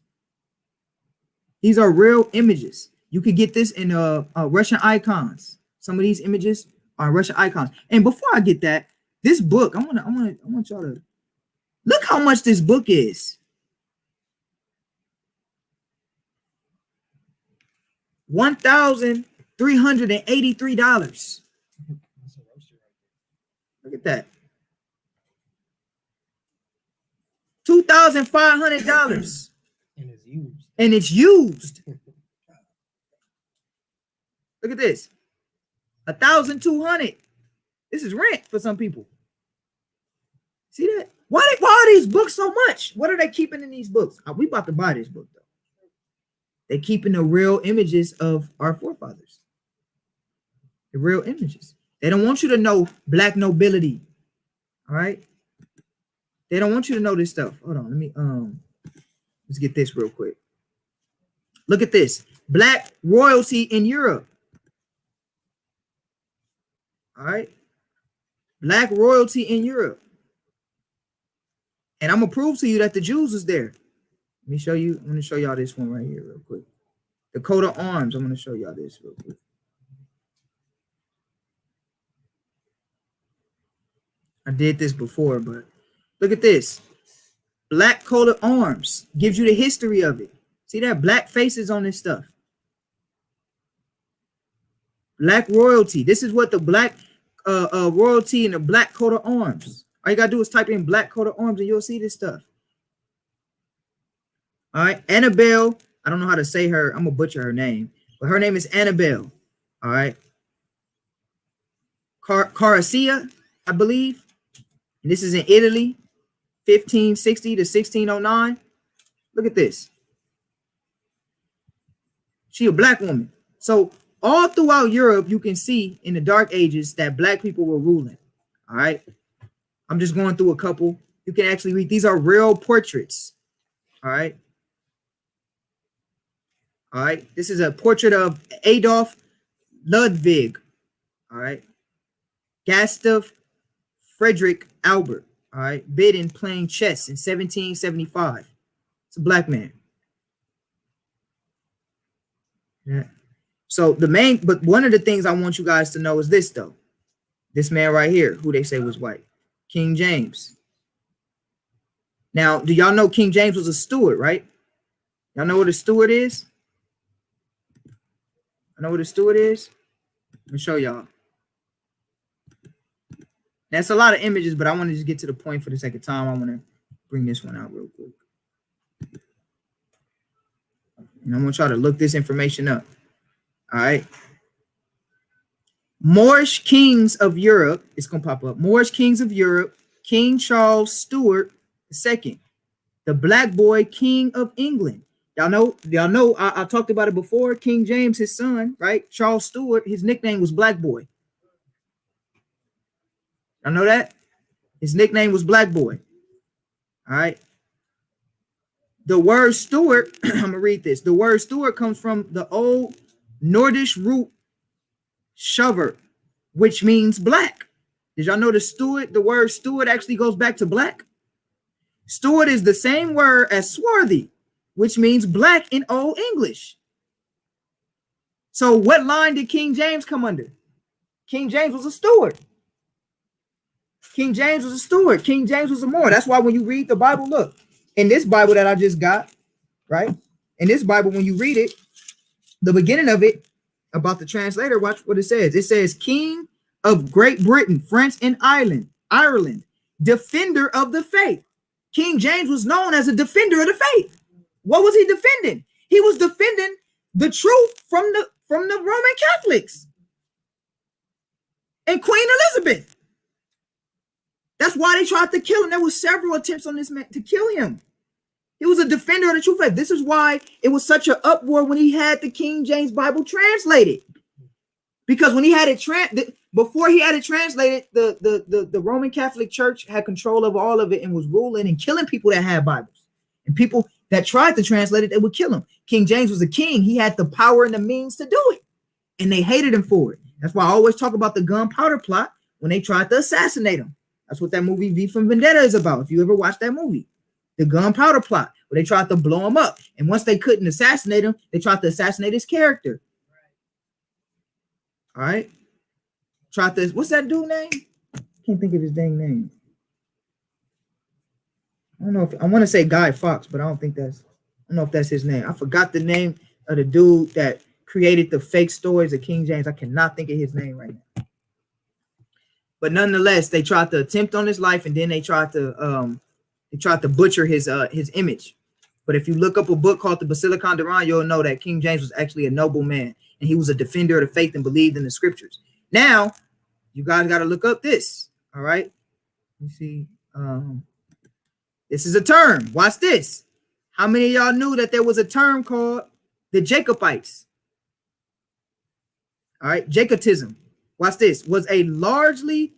Speaker 1: These are real images. You could get this in Russian icons. Some of these images are Russian icons. And before I get that, this book, I want y'all to look how much this book is. $1,383. Look at that. $2,500.
Speaker 2: And it's used.
Speaker 1: And it's used. Look at this. $1,200. This is rent for some people. See that? Why are these books so much? What are they keeping in these books? We about to buy this book though. They're keeping the real images of our forefathers. The real images. They don't want you to know black nobility. All right. They don't want you to know this stuff. Hold on. Let me let's get this real quick. Look at this. Black royalty in Europe. All right. Black royalty in Europe. And I'm gonna prove to you that the Jews was there. Let me show you. I'm gonna show y'all this one right here real quick. The coat of arms. I'm gonna show y'all this real quick. I did this before, but look at this. Black coat of arms gives you the history of it. See that? Black faces on this stuff. Black royalty. This is what the black royalty and the black coat of arms. All you gotta do is type in black coat of arms and you'll see this stuff. All right. Annabelle. I don't know how to say her. I'm gonna butcher her name, but her name is Annabelle. All right. Caracia, I believe. And this is in Italy, 1560 to 1609. Look at this. She a black woman. So all throughout Europe, you can see in the Dark Ages that black people were ruling. All right. I'm just going through a couple. You can actually read. These are real portraits. All right. All right. This is a portrait of Adolf Ludwig. All right. Gustav Frederick Albert. All right. Bidden playing chess in 1775. It's a black man. Yeah. So but one of the things I want you guys to know is this though. This man right here, who they say was white. King James. Now, do y'all know King James was a steward, right? Y'all know what a steward is? I know what a steward is. Let me show y'all. That's a lot of images, but I want to just get to the point for the sake of time. I want to bring this one out real quick. And I want y'all to look this information up. All right. Moorish kings of Europe. It's going to pop up. Moorish kings of Europe. King Charles Stuart II. The black boy king of England. Y'all know I talked about it before. King James, his son, right? Charles Stuart, his nickname was Black Boy. Y'all know that? His nickname was Black Boy. All right. The word Stuart, I'm going to read this. The word Stuart comes from the old Nordish root shover, which means black. Did y'all know the word Stuart actually goes back to black? Stuart is the same word as swarthy, which means black in Old English. So what line did King James come under? King James was a steward. King James was a steward. King James was a Moor. That's why when you read the Bible, look, in this Bible that I just got, right? In this Bible, when you read it, the beginning of it, about the translator, watch what it says. It says, King of Great Britain, France, and Ireland, defender of the faith. King James was known as a defender of the faith. What was he defending? He was defending the truth from the Roman Catholics and Queen Elizabeth. That's why they tried to kill him. There was several attempts on this man to kill him. He was a defender of the true faith. This is why it was such an uproar when he had the King James Bible translated. Because when he had it before he had it translated, the Roman Catholic Church had control of all of it and was ruling and killing people that had Bibles. And people that tried to translate it, they would kill him. King James was a king. He had the power and the means to do it. And they hated him for it. That's why I always talk about the gunpowder plot when they tried to assassinate him. That's what that movie V for Vendetta is about. If you ever watched that movie, the gunpowder plot, where they tried to blow him up. And once they couldn't assassinate him, they tried to assassinate his character. All right. Tried to, what's that dude name? Can't think of his dang name. I don't know if I want to say Guy Fawkes, but I don't know if that's his name. I forgot the name of the dude that created the fake stories of King James. I cannot think of his name right now. But nonetheless, they tried to attempt on his life, and then they tried to butcher his image. But if you look up a book called the Basilicon Duran, you'll know that King James was actually a noble man, and he was a defender of the faith and believed in the scriptures. Now, you guys got to look up this. All right. Let me see. This is a term. Watch this. How many of y'all knew that there was a term called the Jacobites? All right. Jacobitism. Watch this. Was a largely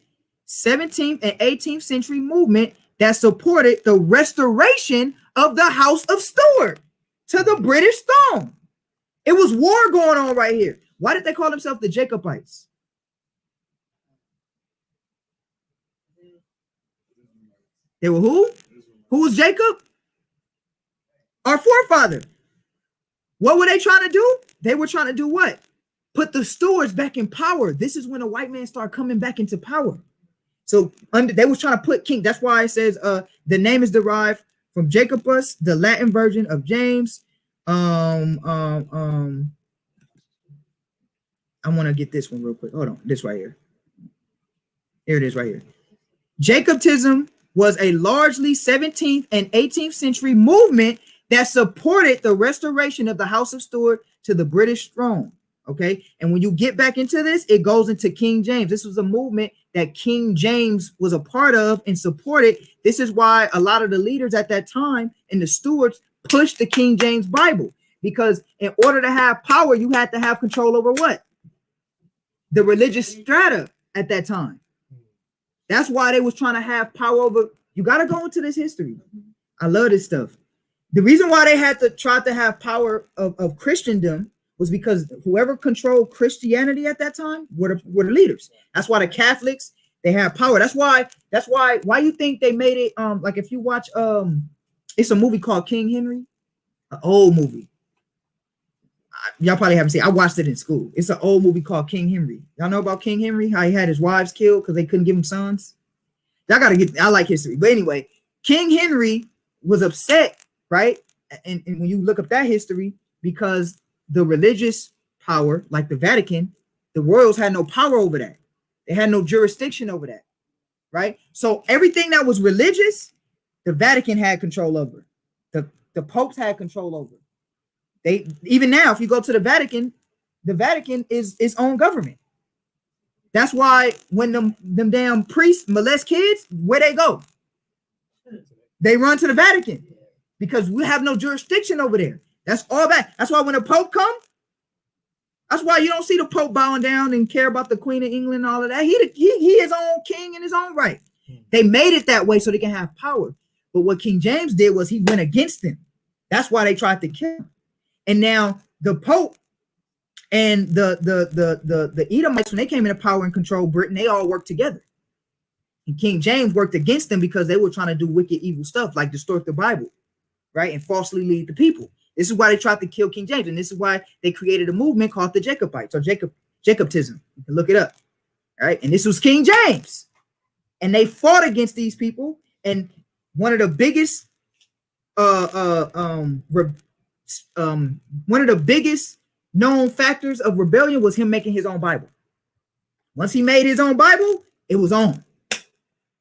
Speaker 1: 17th and 18th century movement that supported the restoration of the House of Stuart to the British throne. It was war going on right here. Why did they call themselves the Jacobites? They were who? Who was Jacob? Our forefather. What were they trying to do? They were trying to do what? Put the Stuarts back in power. This is when the white man started coming back into power. So they was trying to put king. That's why it says the name is derived from Jacobus, the Latin version of James. I want to get this one real quick. Hold on, this right here. Here it is right here. Jacobitism was a largely 17th and 18th century movement that supported the restoration of the House of Stuart to the British throne. Okay, and when you get back into this, it goes into King James. This was a movement that King James was a part of and supported. This is why a lot of the leaders at that time and the Stuarts pushed the King James Bible, because in order to have power, you had to have control over what? The religious strata at that time. That's why they was trying to have power over. You got to go into this history. I love this stuff. The reason why they had to try to have power of Christendom was because whoever controlled Christianity at that time were the leaders. That's why the Catholics, they have power. That's why you think they made it like if you watch it's a movie called King Henry, an old movie. Y'all probably haven't seen it. I watched it in school. It's an old movie called King Henry. Y'all know about King Henry, how he had his wives killed because they couldn't give him sons? I like history. But anyway, King Henry was upset, right? And when you look up that history, because the religious power, like the Vatican, the royals had no power over that. They had no jurisdiction over that, right? So everything that was religious, the Vatican had control over. The popes had control over. They even now, if you go to the Vatican is its own government. That's why when them damn priests molest kids, where they go? They run to the Vatican because we have no jurisdiction over there. That's all that. That's why when the Pope come, that's why you don't see the Pope bowing down and care about the Queen of England and all of that. He is own king in his own right. They made it that way so they can have power. But what King James did was he went against them. That's why they tried to kill him. And now the Pope and the Edomites, when they came into power and controlled Britain, they all worked together. And King James worked against them because they were trying to do wicked, evil stuff like distort the Bible, right? And falsely lead the people. This is why they tried to kill King James. And this is why they created a movement called the Jacobites or Jacobitism. You can look it up. All right. And this was King James. And they fought against these people. And one of the biggest known factors of rebellion was him making his own Bible. Once he made his own Bible, it was on.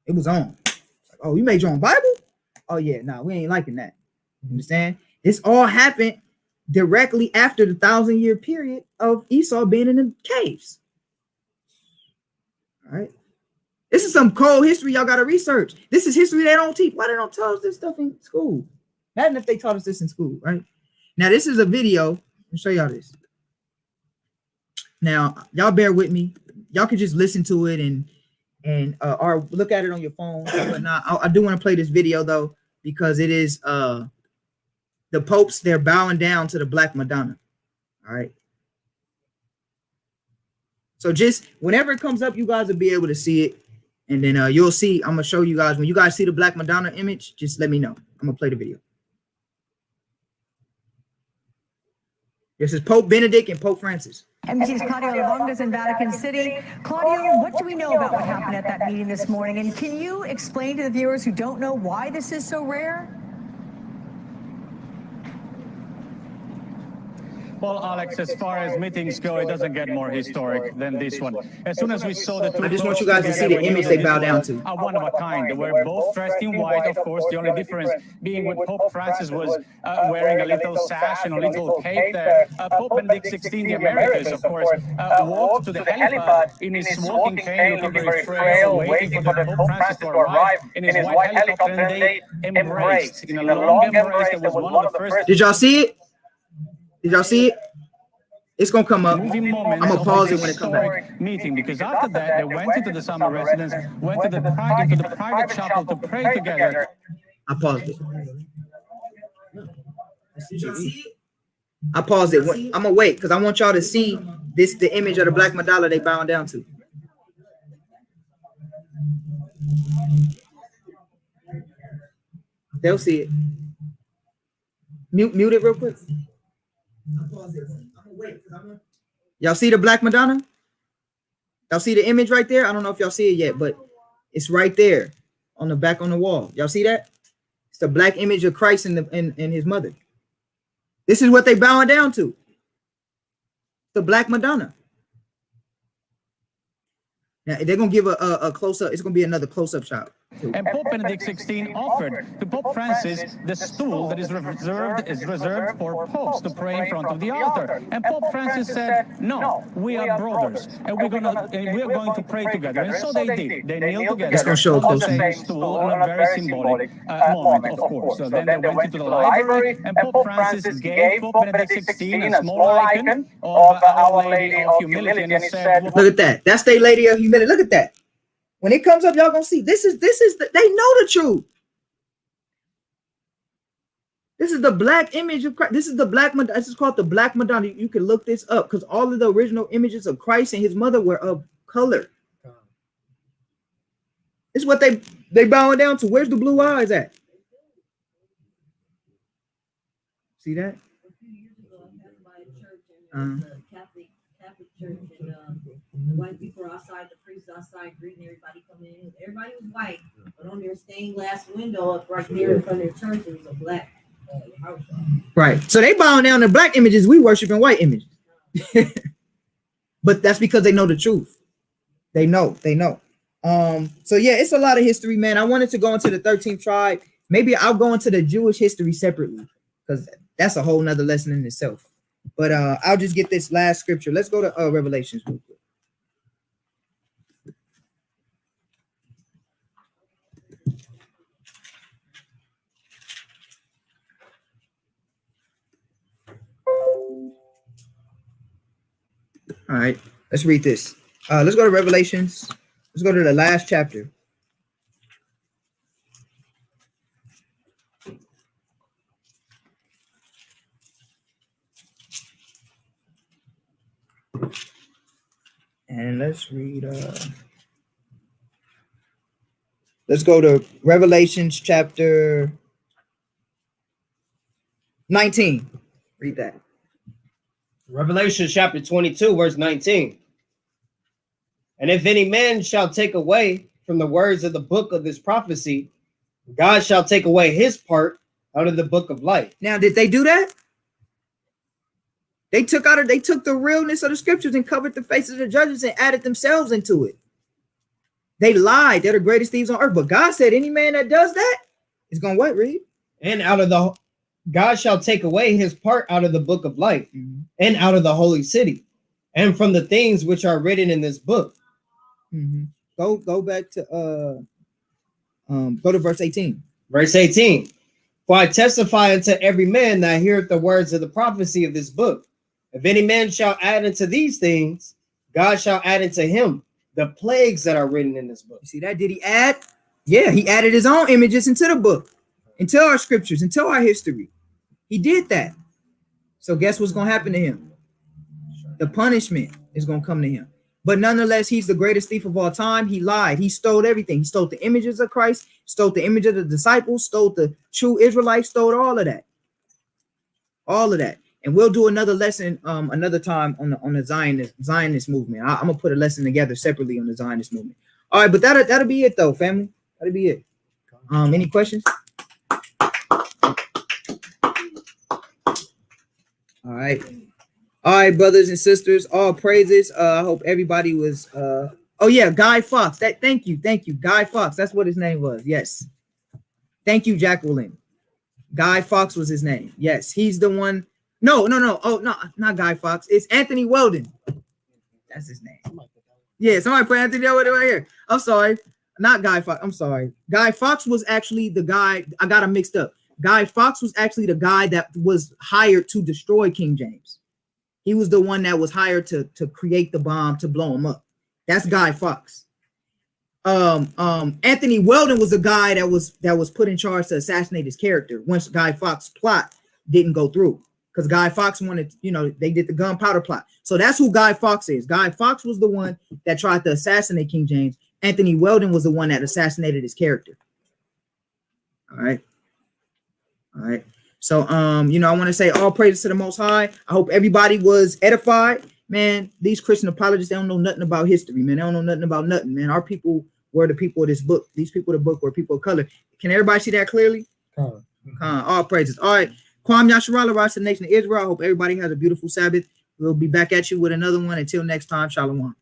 Speaker 1: It was on. Oh, you made your own Bible? Oh yeah, no, we ain't liking that. You understand? This all happened directly after the 1,000-year period of Esau being in the caves. All right. This is some cold history y'all got to research. This is history they don't teach. Why they don't tell us this stuff in school? Imagine if they taught us this in school, right? Now, this is a video. I'll show y'all this. Now, y'all bear with me. Y'all can just listen to it and or look at it on your phone or whatnot. I do want to play this video, though, because it is the popes. They're bowing down to the Black Madonna. All right. So just whenever it comes up, you guys will be able to see it. And then you'll see, I'm going to show you guys. When you guys see the Black Madonna image, just let me know. I'm going to play the video. This is Pope Benedict and Pope Francis.
Speaker 8: MT's Claudio Livonga's in Vatican City. Claudio, what do we know about what happened at that meeting this morning? And can you explain to the viewers who don't know why this is so rare?
Speaker 9: Well, Alex, as far as meetings go, it doesn't get more historic than this one. As soon as we saw the two,
Speaker 1: I just want you guys to see the image they bow down to.
Speaker 9: A one of a kind. They were both dressed in white, of course. The only difference being when Pope Francis was wearing a little sash and a little cape there. Pope Benedict XVI, the Americas, of course, walked to the helipad in his smoking cane, looking very frail, waiting for the Pope Francis to arrive in his white helicopter, and they embraced in a long embrace. That was one of the first.
Speaker 1: Did y'all see it? Did y'all see it? It's gonna come up. I'm gonna pause it when it comes back.
Speaker 9: Meeting, because after that they went into the summer residence, went to the private chapel to pray together.
Speaker 1: I paused it. Did y'all see it? I paused it. I'm gonna wait because I want y'all to see this, the image of the Black Madonna they bowing down to. They'll see it. Mute it real quick. Y'all see the Black Madonna? Y'all see the image right there? I don't know if y'all see it yet, but it's right there on the back on the wall. Y'all see that? It's the black image of Christ and his mother. This is what they bowing down to. The Black Madonna. Now they're gonna give a close up. It's gonna be another close up shot.
Speaker 9: And Pope Benedict XVI offered to Pope Francis the stool that is reserved for popes to pray in front of the altar. And Pope Francis said, "No, we are brothers, and we are going to pray together." And so they did. They kneeled together
Speaker 1: It's gonna show
Speaker 9: on
Speaker 1: close
Speaker 9: the same stool on a very symbolic moment, of course. So then they went into the library, and Pope Francis gave Pope Benedict XVI a small icon of Our Lady of Humility, and he said,
Speaker 1: Look at that. That's the Lady of Humility. Look at that. When it comes up, y'all gonna see. This is they know the truth. This is the black image of Christ. This is the Black Madonna. This is called the Black Madonna. You can look this up because all of the original images of Christ and his mother were of color. This is what they bowing down to. Where's the blue eyes at? See that?
Speaker 3: A few years ago, I passed by a church and it was a Catholic church, and the white people were outside, the priests outside greeting everybody coming in. Everybody was white, but on their stained glass window up right there in front of their church, it was a black house.
Speaker 1: Right. So they bowing down to black images. We worshiping white images. But that's because they know the truth. They know. So yeah, it's a lot of history, man. I wanted to go into the 13th tribe. Maybe I'll go into the Jewish history separately because that's a whole nother lesson in itself. But I'll just get this last scripture. Let's go to Revelations real quick. All right, let's read this. Let's go to Revelations. Let's go to the last chapter. And let's read let's go to Revelations chapter 19. Read that.
Speaker 2: Revelation chapter 22, verse 19. And if any man shall take away from the words of the book of this prophecy, God shall take away his part out of the book of life.
Speaker 1: Now, did they do that? They took the realness of the scriptures and covered the faces of the judges and added themselves into it. They lied. They're the greatest thieves on earth. But God said any man that does that is going to what, read?
Speaker 2: And out of the God shall take away his part out of the book of life
Speaker 1: Mhm.
Speaker 2: and out of the holy city, and from the things which are written in this book.
Speaker 1: Mhm. Go back to go to verse 18.
Speaker 2: Verse 18. For I testify unto every man that heareth the words of the prophecy of this book. If any man shall add unto these things, God shall add unto him the plagues that are written in this book.
Speaker 1: You see that? Did he add? Yeah, he added his own images into the book, into our scriptures, into our history. He did that. So guess what's gonna happen to him? The punishment is gonna come to him. But nonetheless, he's the greatest thief of all time. He lied. He stole everything. He stole the images of Christ, stole the image of the disciples, stole the true Israelites, stole all of that. All of that. And we'll do another lesson another time on the Zionist movement. I'm gonna put a lesson together separately on the Zionist movement. All right, but that'll be it though, family. That'll be it. Any questions? All right. All right, brothers and sisters, all praises. I hope everybody was oh yeah, Guy Fawkes. Thank you, Guy Fawkes. That's what his name was. Yes. Thank you, Jacqueline. Guy Fawkes was his name. Yes, he's the one. No. Oh, no, not Guy Fawkes. It's Anthony Weldon. That's his name. Yeah, somebody put Anthony Weldon right here. I'm sorry. Not Guy Fawkes. I'm sorry. Guy Fawkes was actually the guy. I got him mixed up. Guy Fawkes was actually the guy that was hired to destroy King James. He was the one that was hired to create the bomb to blow him up. That's Guy Fawkes. Anthony Weldon was the guy that was put in charge to assassinate his character once Guy Fawkes' plot didn't go through, because Guy Fawkes wanted, they did the gunpowder plot. So that's who Guy Fawkes is. Guy Fawkes was the one that tried to assassinate King James. Anthony Weldon was the one that assassinated his character. All right. So I want to say all praises to the Most High. I hope everybody was edified. Man, these Christian apologists, they don't know nothing about history, man. They don't know nothing about nothing, man. Our people were the people of this book. These people of the book were people of color. Can everybody see that clearly? All praises. All right. Kwam Yasharala, rise to the nation of Israel. I hope everybody has a beautiful Sabbath. We'll be back at you with another one. Until next time, Shalom.